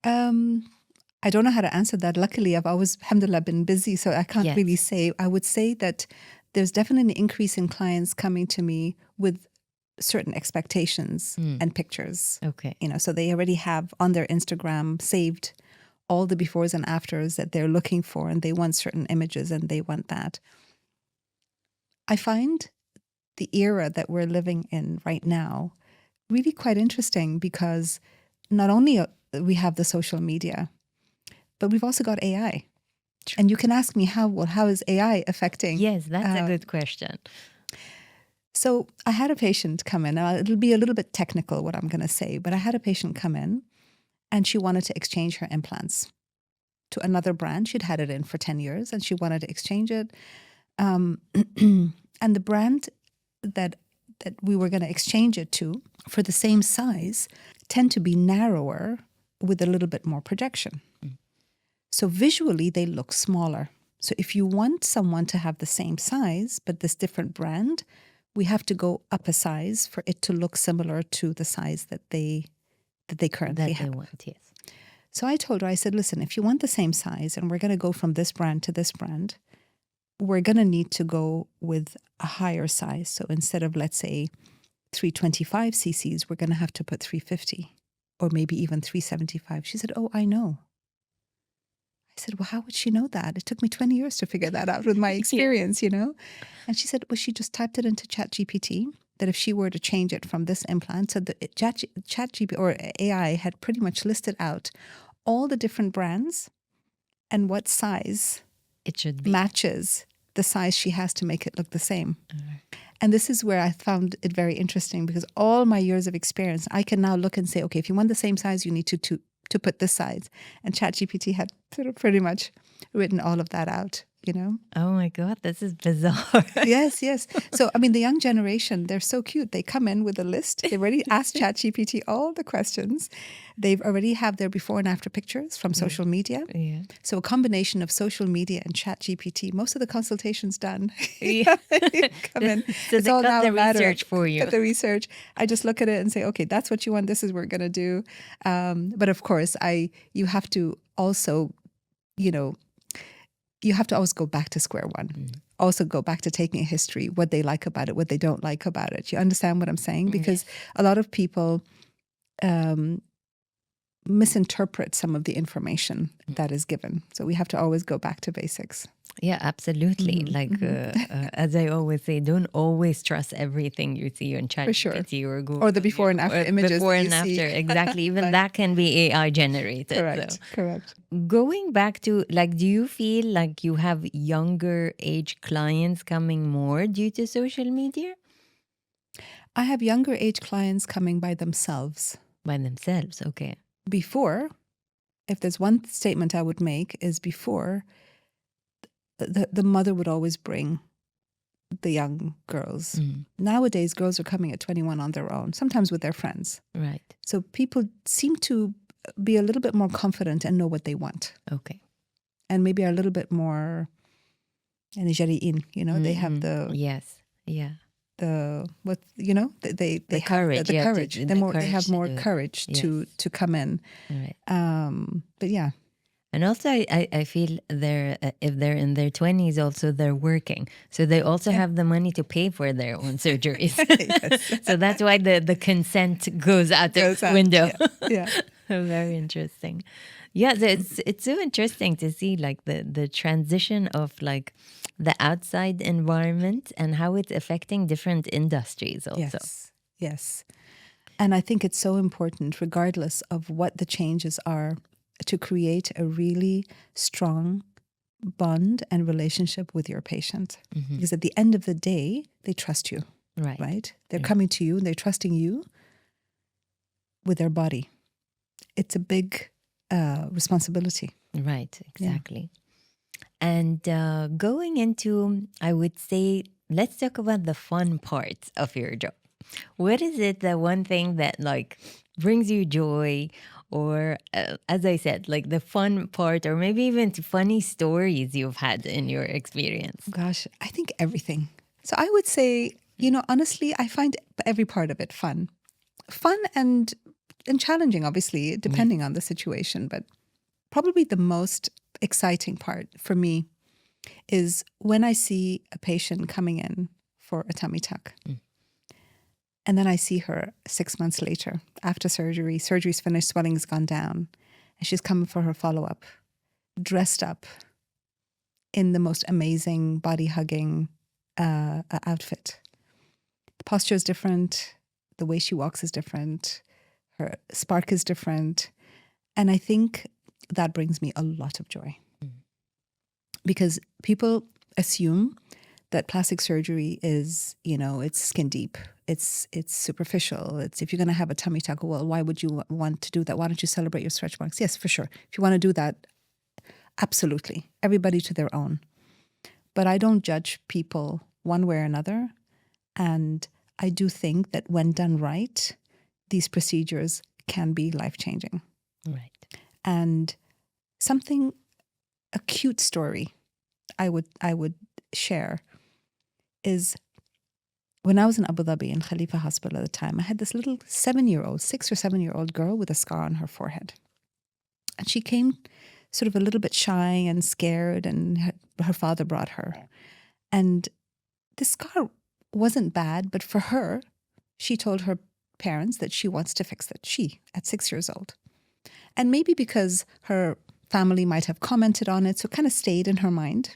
I don't know how to answer that. Luckily, I've always, alhamdulillah, been busy, so I can't Yes. really say. I would say that there's definitely an increase in clients coming to me with certain expectations and pictures. Okay. So they already have on their Instagram saved all the befores and afters that they're looking for, and they want certain images and they want that. I find the era that we're living in right now really quite interesting because not only we have the social media, but we've also got AI. And you can ask me how is AI affecting? Yes, that's a good question. So I had a patient come in. Now, it'll be a little bit technical what I'm going to say, but I had a patient come in and she wanted to exchange her implants to another brand. She'd had it in for 10 years and she wanted to exchange it. And the brand that we were going to exchange it to for the same size tend to be narrower with a little bit more projection. So visually, they look smaller. So if you want someone to have the same size, but this different brand, we have to go up a size for it to look similar to the size that they currently have. Yes. So I told her, I said, listen, if you want the same size and we're going to go from this brand to this brand, we're going to need to go with a higher size. So instead of, let's say, 325 cc's, we're going to have to put 350 or maybe even 375. She said, oh, I know. I said, well, how would she know that? It took me 20 years to figure that out with my experience, And she said, well, she just typed it into ChatGPT that if she were to change it from this implant, so the ChatGPT or AI had pretty much listed out all the different brands and what size it should be matches the size she has to make it look the same. And this is where I found it very interesting because all my years of experience, I can now look and say, okay, if you want the same size, you need to put this size. And ChatGPT had sort of pretty much written all of that out, Oh my God, this is bizarre. Yes. So, I mean, the young generation, they're so cute. They come in with a list. They already asked ChatGPT all the questions. They've already have their before and after pictures from social media. Yeah. So a combination of social media and ChatGPT, most of the consultations done. Yeah. Come in. So It's they all got now the a matter of- research for you. Got the research. I just look at it and say, okay, that's what you want. This is what we're going to do. But of course, you have to also, you have to always go back to square one. Also go back to taking a history, what they like about it, what they don't like about it. You understand what I'm saying? Because a lot of people misinterpret some of the information that is given. So we have to always go back to basics. Yeah, absolutely. As I always say, don't always trust everything you see on ChatGPT or Google. Or the before and after images. Before that and you after, see. exactly. Even that can be AI generated. Correct, So. correct. Going back to, do you feel like you have younger age clients coming more due to social media? I have younger age clients coming by themselves. By themselves, okay. Before, if there's one statement I would make is before, the mother would always bring the young girls. Nowadays, girls are coming at 21 on their own, sometimes with their friends. Right. So people seem to be a little bit more confident and know what they want. Okay. And maybe are a little bit more Nigerian, they have Yes. Yeah. They The have courage. the You have to- courage. the They have more to do it. courage Yes. to come in. Right. But yeah. And also, I feel if they're in their 20s, also they're working. So they also have the money to pay for their own surgeries. So that's why the consent goes out the window. Yeah. Very interesting. Yeah, it's so interesting to see like the transition of like the outside environment and how it's affecting different industries also. Yes. And I think it's so important, regardless of what the changes are, to create a really strong bond and relationship with your patient. Because at the end of the day, they trust you, right? They're coming to you and they're trusting you with their body. It's a big responsibility. Right, exactly. And going into, I would say, let's talk about the fun parts of your job. What is it, the one thing that like brings you joy, or as I said, like the fun part, or maybe even funny stories you've had in your experience? Gosh, I think everything. So I would say, honestly, I find every part of it fun. Fun and challenging, obviously, depending on the situation. But probably the most exciting part for me is when I see a patient coming in for a tummy tuck. And then I see her 6 months later, after surgery. Surgery's finished, swelling's gone down. And she's coming for her follow-up, dressed up in the most amazing body-hugging outfit. The posture is different. The way she walks is different. Her spark is different. And I think that brings me a lot of joy. Because people assume that plastic surgery is, it's skin deep. It's superficial. It's if you're going to have a tummy tuck, well, why would you want to do that? Why don't you celebrate your stretch marks? Yes, for sure. If you want to do that, absolutely. Everybody to their own. But I don't judge people one way or another. And I do think that when done right, these procedures can be life-changing. Right. And a cute story I would share is when I was in Abu Dhabi in Khalifa Hospital at the time, I had this little 6 or 7-year-old girl with a scar on her forehead. And she came sort of a little bit shy and scared, and her father brought her. And the scar wasn't bad, but for her, she told her parents that she wants to fix it. At 6 years old. And maybe because her family might have commented on it, so it kind of stayed in her mind.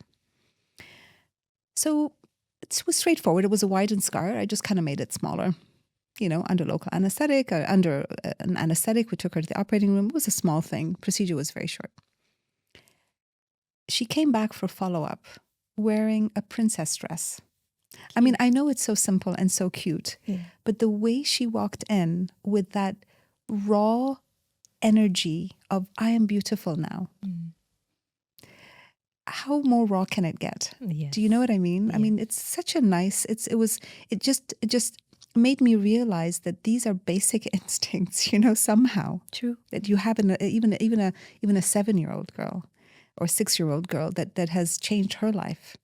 So it was straightforward. It was a widened scar. I just kind of made it smaller, under local anesthetic, or under an anesthetic. We took her to the operating room. It was a small thing. Procedure was very short. She came back for follow-up wearing a princess dress. Cute. I mean, I know it's so simple and so cute, but the way she walked in with that raw energy of, I am beautiful now. How more raw can it get? Yes. Do you know what I mean? Yes. I mean, it's such a nice, it just made me realize that these are basic instincts, somehow. True. That you have even a 7-year-old girl or 6-year-old girl that has changed her life.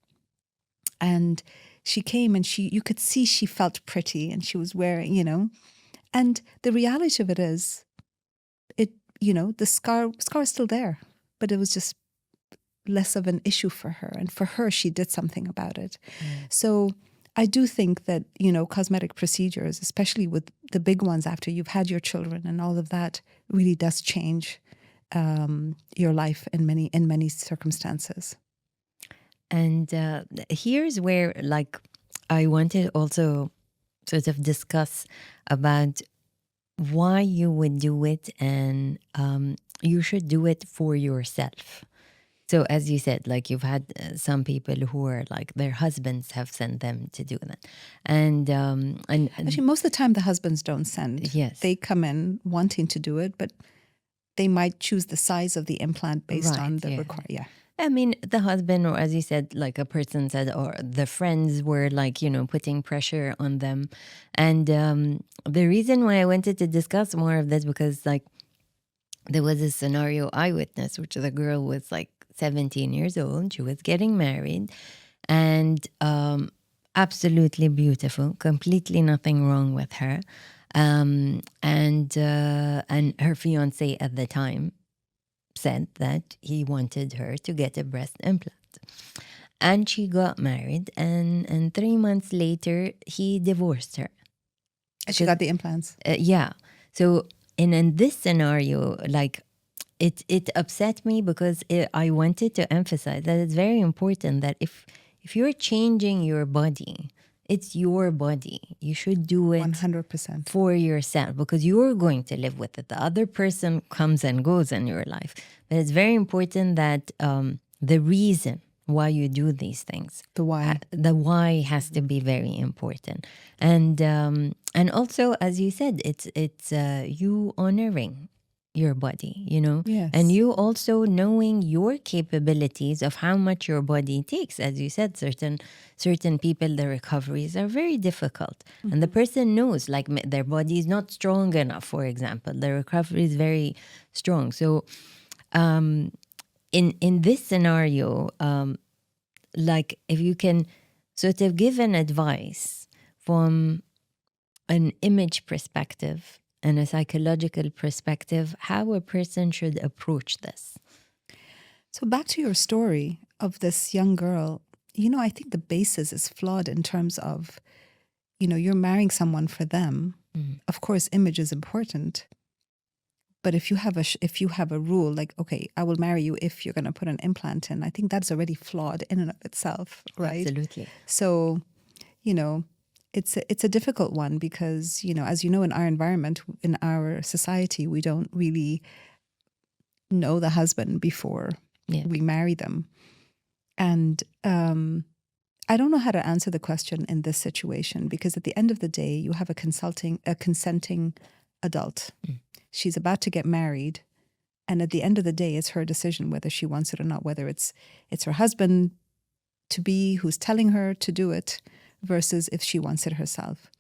And she came and you could see she felt pretty and she was wearing, and the reality of it is, the scar is still there, but it was just less of an issue for her. And for her, she did something about it. So I do think that, cosmetic procedures, especially with the big ones after you've had your children and all of that, really does change your life in many circumstances. And here's where, like, I wanted also sort of discuss about why you would do it, and you should do it for yourself. So as you said, like you've had some people who are like their husbands have sent them to do that, and actually most of the time the husbands don't send. Yes, they come in wanting to do it, but they might choose the size of the implant based on Right, the yeah. yeah. I mean, the husband, or as you said, like a person said, or the friends were like, putting pressure on them. And the reason why I wanted to discuss more of this, because like there was a scenario I witnessed, which the girl was like 17 years old. She was getting married and absolutely beautiful, completely nothing wrong with her. And her fiance at the time said that he wanted her to get a breast implant. And she got married, and 3 months later, he divorced her. And she got the implants. Yeah. So, in this scenario, like, it upset me because I wanted to emphasize that it's very important that if you're changing your body, it's your body. You should do it 100%. for yourself, because you're going to live with it. The other person comes and goes in your life. But it's very important that the reason why you do these things, The why. the why has to be very important. And also, as you said, it's you honoring your body, Yes. and you also knowing your capabilities of how much your body takes. As you said, certain people, the recoveries are very difficult, and the person knows, like, their body is not strong enough, for example. The recovery is very strong. So in this scenario, like, if you can sort of give an advice from an image perspective and a psychological perspective, how a person should approach this. So back to your story of this young girl, I think the basis is flawed in terms of, you're marrying someone for them. Of course, image is important. But if you have a rule like, okay, I will marry you if you're going to put an implant in, I think that's already flawed in and of itself, right? Absolutely. So, it's a difficult one because, as you know, in our environment, in our society, we don't really know the husband before we marry them. And I don't know how to answer the question in this situation, because at the end of the day, you have a consenting adult. She's about to get married. And at the end of the day, it's her decision whether she wants it or not, whether it's her husband to be who's telling her to do it versus if she wants it herself.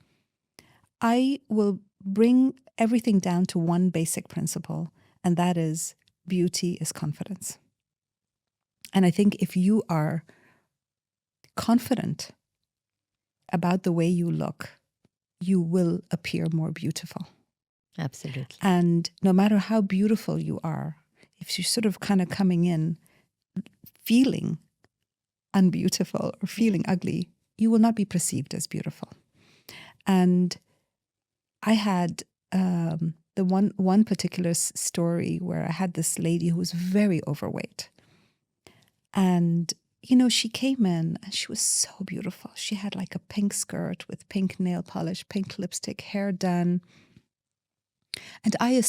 I will bring everything down to one basic principle, and that is beauty is confidence. And I think if you are confident about the way you look, you will appear more beautiful. Absolutely. And no matter how beautiful you are, if you're sort of kind of coming in feeling unbeautiful or feeling ugly, you will not be perceived as beautiful. And I had the one particular story where I had this lady who was very overweight. And, she came in and she was so beautiful. She had like a pink skirt with pink nail polish, pink lipstick, hair done. And I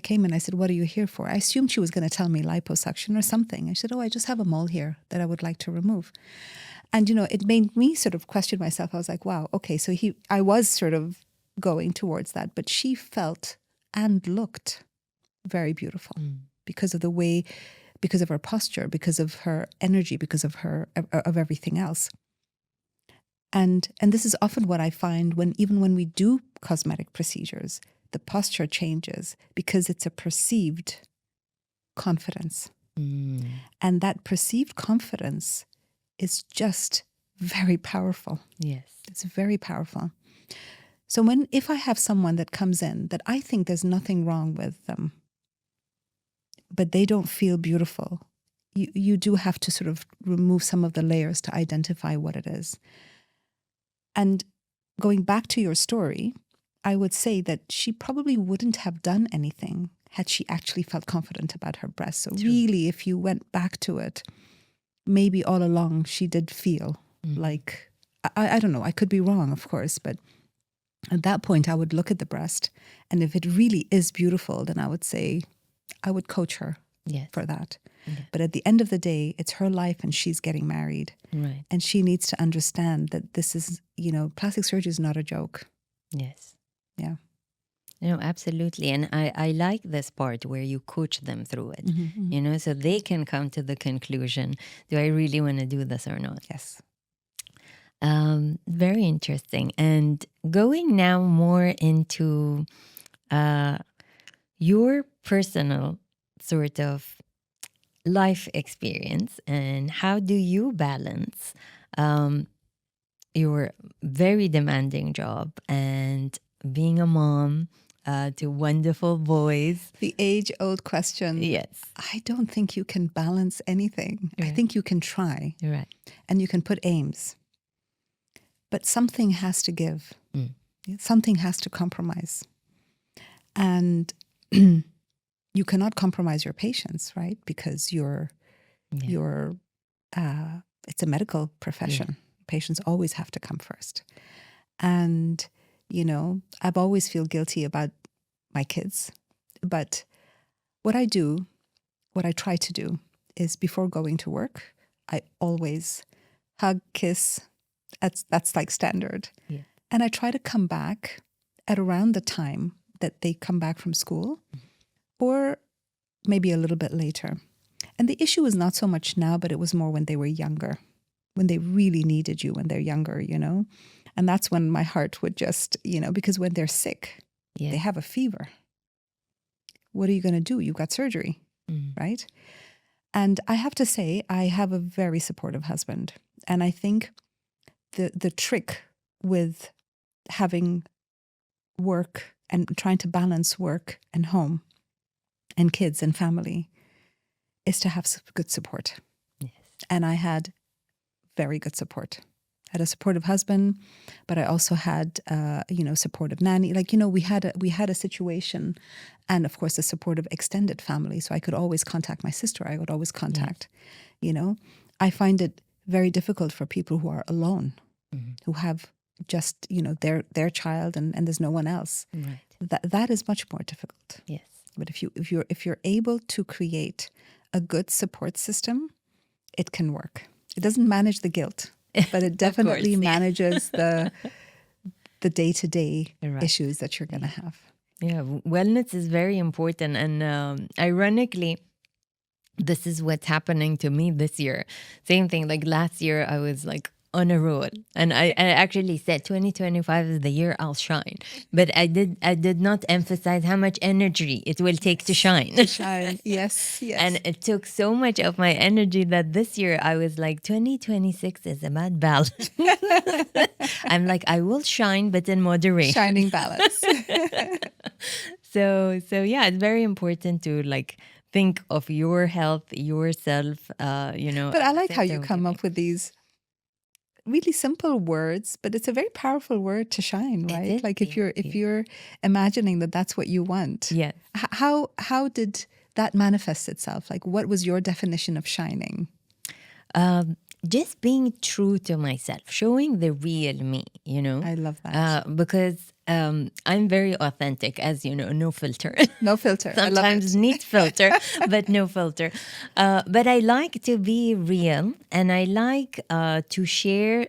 came in, I said, what are you here for? I assumed she was going to tell me liposuction or something. I said, I just have a mole here that I would like to remove. And, it made me sort of question myself. I was like, wow, okay, so I was sort of going towards that, but she felt and looked very beautiful because of the way, because of her posture, because of her energy, because of of everything else. And this is often what I find even when we do cosmetic procedures, the posture changes because it's a perceived confidence. And that perceived confidence is just very powerful. Yes. It's very powerful. So if I have someone that comes in that I think there's nothing wrong with them, but they don't feel beautiful, you do have to sort of remove some of the layers to identify what it is. And going back to your story, I would say that she probably wouldn't have done anything had she actually felt confident about her breasts. So really, if you went back to it, maybe all along she did feel like, I don't know, I could be wrong, of course, but at that point I would look at the breast, and if it really is beautiful, then I would say, I would coach her for that. Yes. But at the end of the day, it's her life and she's getting married. Right. And she needs to understand that this is, plastic surgery is not a joke. Yes. Yeah. No, absolutely. And I like this part where you coach them through it, so they can come to the conclusion, do I really want to do this or not? Yes. Very interesting. And going now more into your personal sort of life experience, and how do you balance your very demanding job and being a mom to wonderful boys? The age-old question. Yes. I don't think you can balance anything. I Right. think you can try Right. and you can put aims. But something has to give. Mm. Something has to compromise. And you cannot compromise your patients, right? Because it's a medical profession. Patients always have to come first. And, I've always feel guilty about my kids. But what I try to do is before going to work, I always hug, kiss. That's like standard. Yeah. And I try to come back at around the time that they come back from school, or maybe a little bit later. And the issue is not so much now, but it was more when they were younger, when they really needed you when they're younger, And that's when my heart would just, because when they're sick, Yeah. they have a fever. What are you going to do? You've got surgery, Mm. right? And I have to say, I have a very supportive husband. And I think the trick with having work and trying to balance work and home and kids and family is to have good support. Yes. And I had very good support. I had a supportive husband, but I also had, supportive nanny. We had a situation, and of course, a supportive extended family. So I could always contact my sister. I would always contact, I find it very difficult for people who are alone, who have just, their child and there's no one else. Right. That is much more difficult. Yes. But if you're able to create a good support system, it can work. It doesn't manage the guilt, but it definitely manages the day-to-day issues that you're going to have. Yeah, wellness is very important. And ironically, this is what's happening to me this year. Same thing, like last year, I was like on a roll. And I actually said 2025 is the year I'll shine. But I did not emphasize how much energy it will take to shine. Yes. And it took so much of my energy that this year I was like, 2026 is about balance. I'm like, I will shine, but in moderation. Shining balance. So yeah, it's very important to like think of your health, yourself, But I like how you come up with these really simple words, but it's a very powerful word to shine, right? Like if you're imagining that that's what you want. Yes. How did that manifest itself? Like, what was your definition of shining? Just being true to myself, showing the real me, I love that. Because I'm very authentic, as you know, no filter. No filter. Sometimes need filter, but no filter. But I like to be real, and I like to share,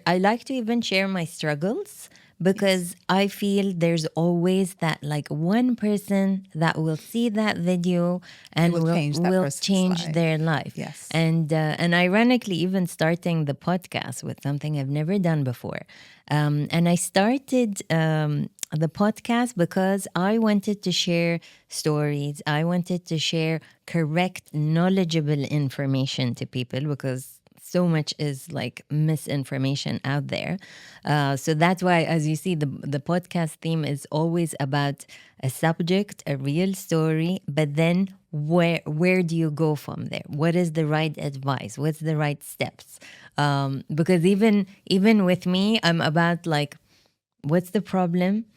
I like to even share my struggles, because I feel there's always that like one person that will see that video and will change their life. Yes. And ironically, even starting the podcast with something I've never done before. And I started the podcast because I wanted to share stories. I wanted to share correct, knowledgeable information to people, because so much is like misinformation out there. So that's why, as you see, the podcast theme is always about a subject, a real story, but then where do you go from there? What is the right advice? What's the right steps? Because even with me, I'm about like, what's the problem?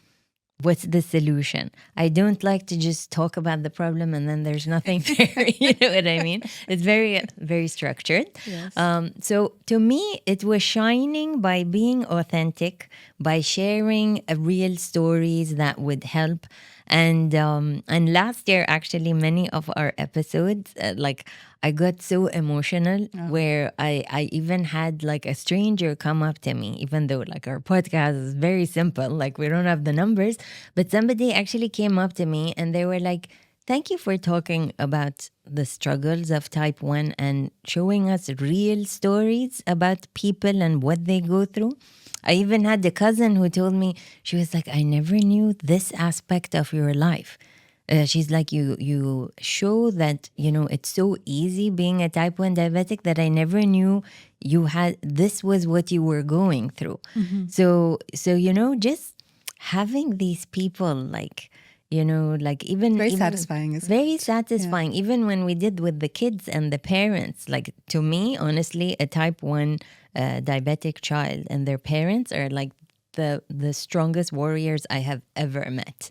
What's the solution? I don't like to just talk about the problem and then there's nothing there. You know what I mean? It's very, very structured. Yes. So to me, it was shining by being authentic, by sharing real stories that would help. And last year, actually, many of our episodes, like I got so emotional where I even had like a stranger come up to me, even though like our podcast is very simple, like we don't have the numbers, but somebody actually came up to me and they were like, thank you for talking about the struggles of type 1 and showing us real stories about people and what they go through. I even had a cousin who told me, she was like, I never knew this aspect of your life. She's like, you show that, it's so easy being a type 1 diabetic that I never knew this was what you were going through. So, just having these people like, like Very even satisfying, isn't very it? satisfying. Even when we did with the kids and the parents, like to me, honestly, a type 1 diabetic child and their parents are like the strongest warriors I have ever met.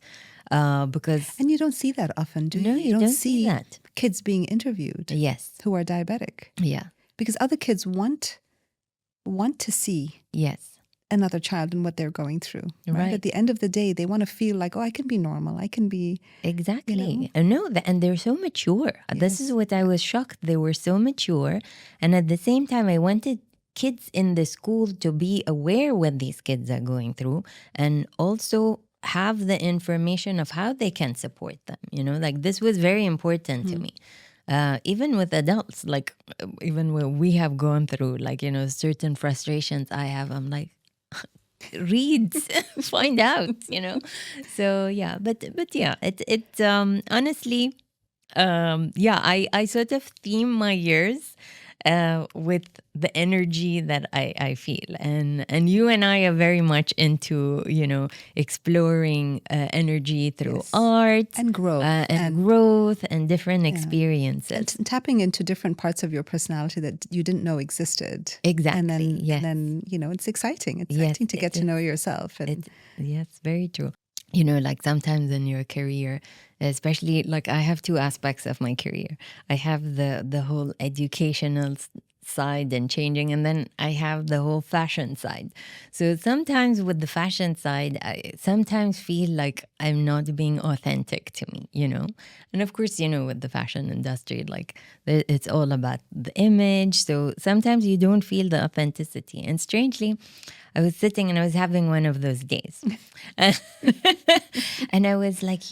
Because And you don't see that often, do you? no, you don't see see that. kids being interviewed Yes. who are diabetic. Yeah. Because other kids want to see Yes. another child and what they're going through. Right. At the end of the day, they want to feel like, oh, I can be normal. I can be Exactly. No, and they're so mature. This is what I was shocked. They were so mature. And at the same time, I wanted kids in the school to be aware what these kids are going through and also have the information of how they can support them. Like this was very important to me. Even with adults, like even when we have gone through, like, certain frustrations I have, I'm like, read, find out, So yeah, but yeah, it honestly, yeah, I sort of theme my years with the energy that I feel, and you and I are very much into exploring energy through art and growth and growth and different experiences, and tapping into different parts of your personality that you didn't know existed. Exactly. And then, yes. it's exciting. It's Yes, exciting to get to know yourself. And yes, very true. Like sometimes in your career, especially like I have two aspects of my career. I have the whole educational side and changing, and then I have the whole fashion side. So sometimes with the fashion side, I sometimes feel like I'm not being authentic to me, And of course, with the fashion industry, like it's all about the image. So sometimes you don't feel the authenticity. And strangely, I was sitting and I was having one of those days. And I was like,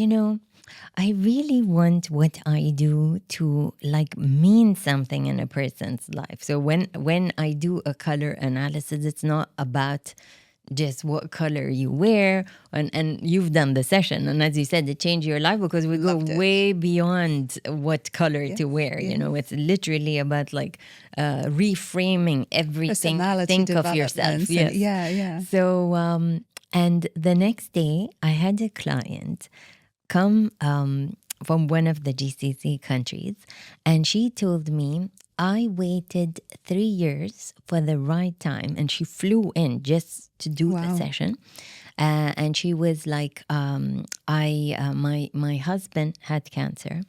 I really want what I do to like mean something in a person's life. So when I do a color analysis, it's not about just what color you wear, and you've done the session, and as you said, it changed your life because we go way beyond what color to wear. It's literally about like reframing everything. Think of yourself. Yes. So and the next day I had a client come from one of the GCC countries, and she told me, I waited 3 years for the right time, and she flew in just to do the session. And she was like, my husband had cancer,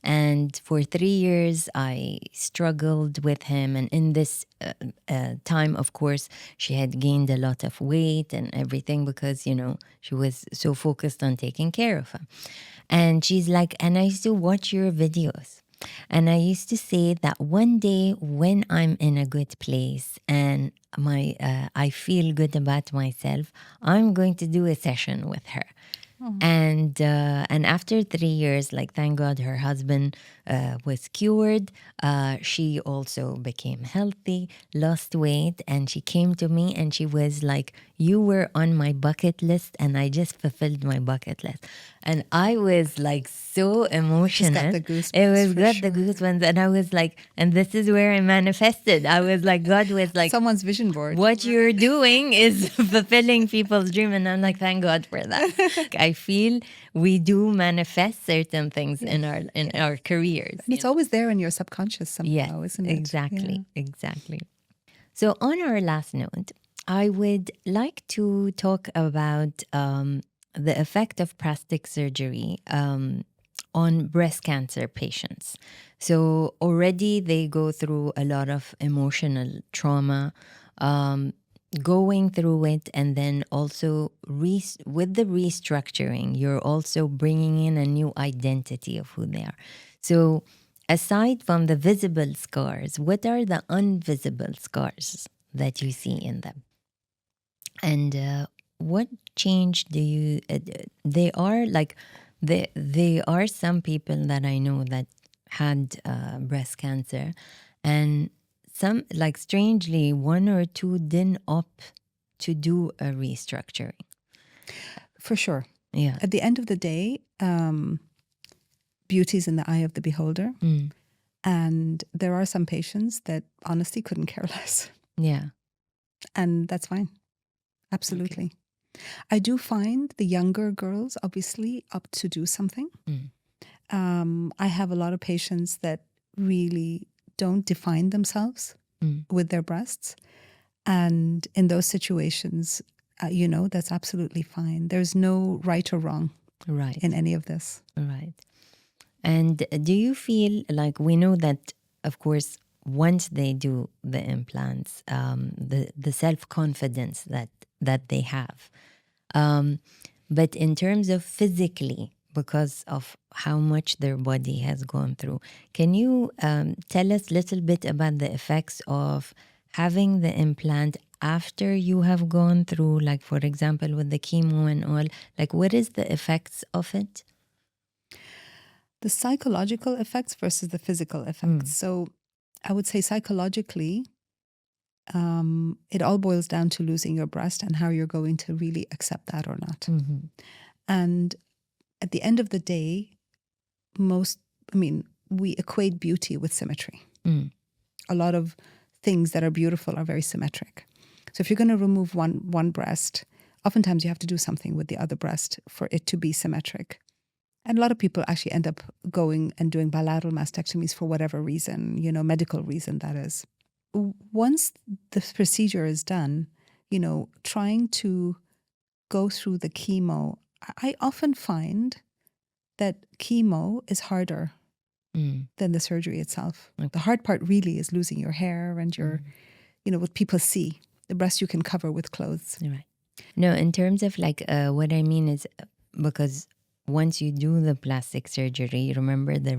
and for 3 years I struggled with him. And in this time, of course, she had gained a lot of weight and everything because she was so focused on taking care of him. And she's like, and I used to watch your videos. And I used to say that one day when I'm in a good place and I feel good about myself, I'm going to do a session with her. And after 3 years, like thank God, her husband was cured. She also became healthy, lost weight, and she came to me and she was like, "You were on my bucket list, and I just fulfilled my bucket list." And I was like so emotional. Got the goosebumps, it was got the goosebumps, and I was like, and this is where I manifested. I was like, God was like, someone's vision board. What you're doing is fulfilling people's dream, and I'm like, thank God for that. I feel we do manifest certain things in our careers. And it's always there in your subconscious somehow, isn't it? Exactly. So on our last note, I would like to talk about the effect of plastic surgery on breast cancer patients. So already they go through a lot of emotional trauma. going through it, and then also with the restructuring, you're also bringing in a new identity of who they are. So aside from the visible scars, what are the invisible scars that you see in them? And what change do you they are like they are some people that I know that had breast cancer, and some, like, strangely, one or two didn't opt to do a restructuring. For sure. Yeah. At the end of the day, beauty is in the eye of the beholder. And there are some patients that honestly couldn't care less. Yeah. And that's fine. Absolutely. I do find the younger girls obviously opt to do something. I have a lot of patients that really don't define themselves with their breasts. And in those situations, that's absolutely fine. There's no right or wrong Right. in any of this. Right. And do you feel like, we know that, of course, once they do the implants, the self-confidence that they have. But in terms of physically, because of how much their body has gone through, can you tell us a little bit about the effects of having the implant after you have gone through, like, for example, with the chemo and all? Like, what is the effects of it? The psychological effects versus the physical effects. So I would say psychologically, it all boils down to losing your breast and how you're going to really accept that or not. And at the end of the day, we equate beauty with symmetry. A lot of things that are beautiful are very symmetric. So if you're going to remove one breast, oftentimes you have to do something with the other breast for it to be symmetric. And a lot of people actually end up going and doing bilateral mastectomies for whatever reason, medical reason, that is. Once the procedure is done, trying to go through the chemo, I often find that chemo is harder than the surgery itself. Okay. The hard part really is losing your hair and your, what people see. The breast you can cover with clothes. Right. No, in terms of what I mean is, because once you do the plastic surgery, remember the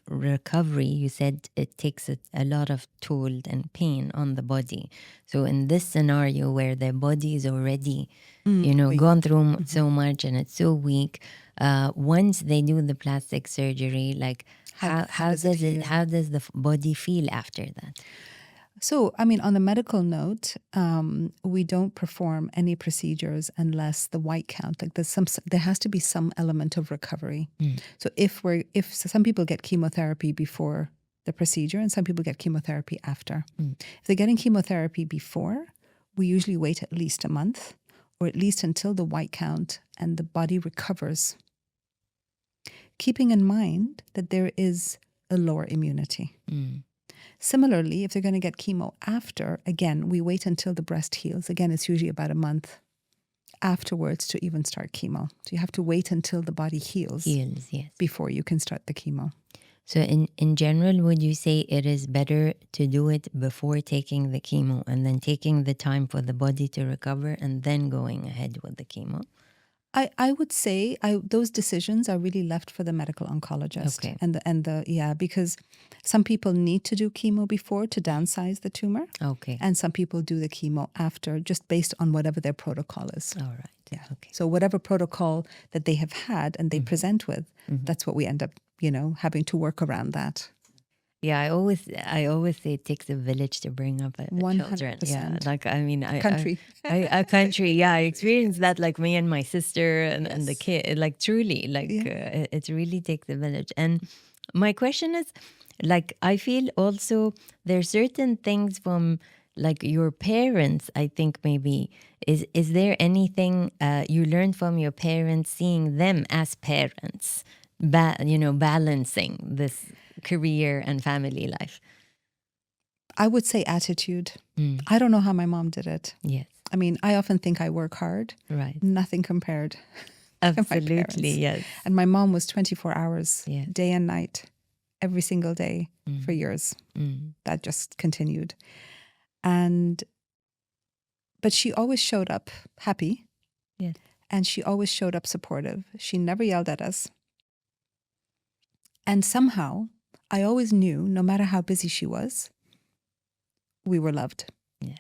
recovery, you said it takes a lot of toll and pain on the body. So in this scenario where the body is already, gone through so much and it's so weak, once they do the plastic surgery, like how does the body feel after that? So, on the medical note, we don't perform any procedures unless the white count, like there has to be some element of recovery. So if some people get chemotherapy before the procedure and some people get chemotherapy after. If they're getting chemotherapy before, we usually wait at least a month or at least until the white count and the body recovers. Keeping in mind that there is a lower immunity. Similarly, if they're going to get chemo after, again, we wait until the breast heals. Again, it's usually about a month afterwards to even start chemo. So you have to wait until the body heals yes, before you can start the chemo. So in general, would you say it is better to do it before taking the chemo and then taking the time for the body to recover and then going ahead with the chemo? I would say those decisions are really left for the medical oncologist. Okay. Because some people need to do chemo before to downsize the tumor. Okay. And some people do the chemo after, just based on whatever their protocol is. All right. Yeah. Okay. So whatever protocol that they have had and they present with, that's what we end up, having to work around that. Yeah, I always say it takes a village to bring up children. Yeah, Country. A country. Yeah, I experienced that, like me and my sister and the kid. Like truly, it really takes a village. And my question is, I feel also there are certain things from your parents. I think maybe is there anything you learned from your parents, seeing them as parents, balancing this career and family life? I would say attitude. I don't know how my mom did it. Yes. I often think I work hard. Right. Nothing compared Absolutely, to my parents. Yes. And my mom was 24 hours, day and night, every single day for years. That just continued. And but she always showed up happy. Yes. And she always showed up supportive. She never yelled at us. And somehow, I always knew, no matter how busy she was, we were loved. Yes.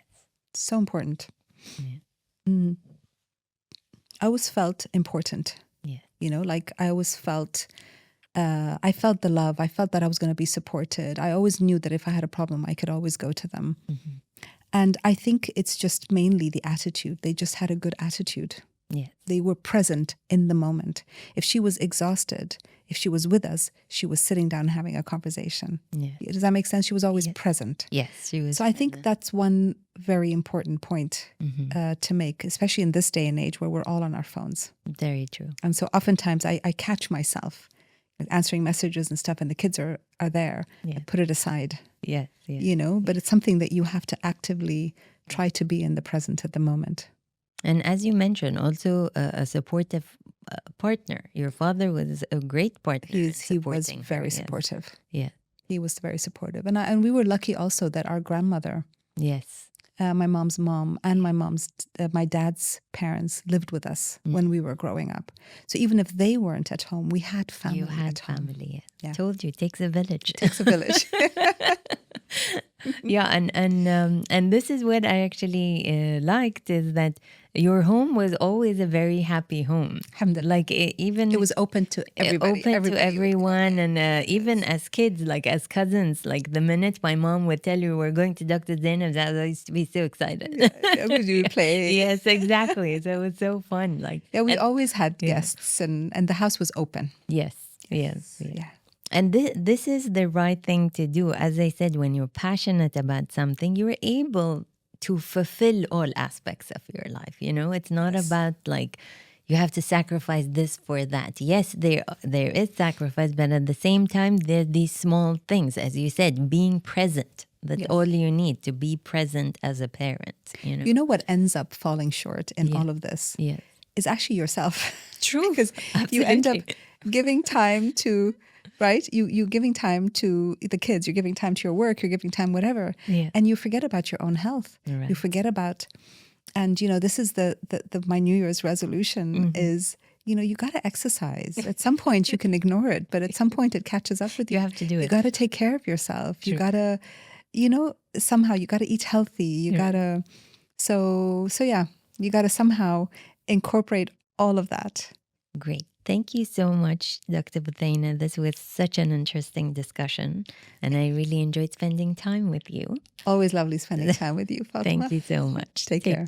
So important. Yeah. I always felt important. Yeah. You know, like I always felt, I felt the love. I felt that I was going to be supported. I always knew that if I had a problem, I could always go to them. And I think it's just mainly the attitude. They just had a good attitude. Yes. They were present in the moment. If she was exhausted, if she was with us, she was sitting down having a conversation. Yeah. Does that make sense? She was always present. Yes, she was. So I think that's one very important point to make, especially in this day and age where we're all on our phones. Very true. And so oftentimes I catch myself answering messages and stuff, and the kids are there. Yeah. I put it aside. Yes. You know, but it's something that you have to actively try to be in the present at the moment. And as you mentioned, also a supportive partner. Your father was a great partner. He was very supportive. Yeah. He was very supportive. And we were lucky also that our grandmother, Yes. My mom's mom and my dad's parents lived with us when we were growing up. So even if they weren't at home, we had family. You had at home. family. Yeah. Told you, it takes a village. It takes a village. Yeah, and this is what I actually liked, is that your home was always a very happy home. Alhamdulillah. Like even It was open to everybody. to everyone, and even as kids, like as cousins, like the minute my mom would tell you we're going to Dr. Zainab, I used to be so excited. Because you play. Yes, exactly. So it was so fun. Like We always had guests, and the house was open. Yes. Yeah. And this is the right thing to do. As I said, when you're passionate about something, you're able to fulfill all aspects of your life. You know, it's not about like you have to sacrifice this for that. Yes, there is sacrifice, but at the same time, there are these small things, as you said, being present. That's all you need, to be present as a parent. You know what ends up falling short in all of this? Yes. Is actually yourself. True. Because you end up giving time to, right? You giving time to the kids, you're giving time to your work, you're giving time whatever. Yeah. And you forget about your own health. Right. You forget about, and you know, this is the my New Year's resolution is, you know, you got to exercise. At some point you can ignore it, but at some point it catches up with you. You have to do it. You got to take care of yourself. You got to, you know, somehow you got to eat healthy. You got to, so yeah, you got to somehow incorporate all of that. Great. Thank you so much, Dr. Buthainah. This was such an interesting discussion, and I really enjoyed spending time with you. Always lovely spending time with you, Fatima. Thank you so much. Take care.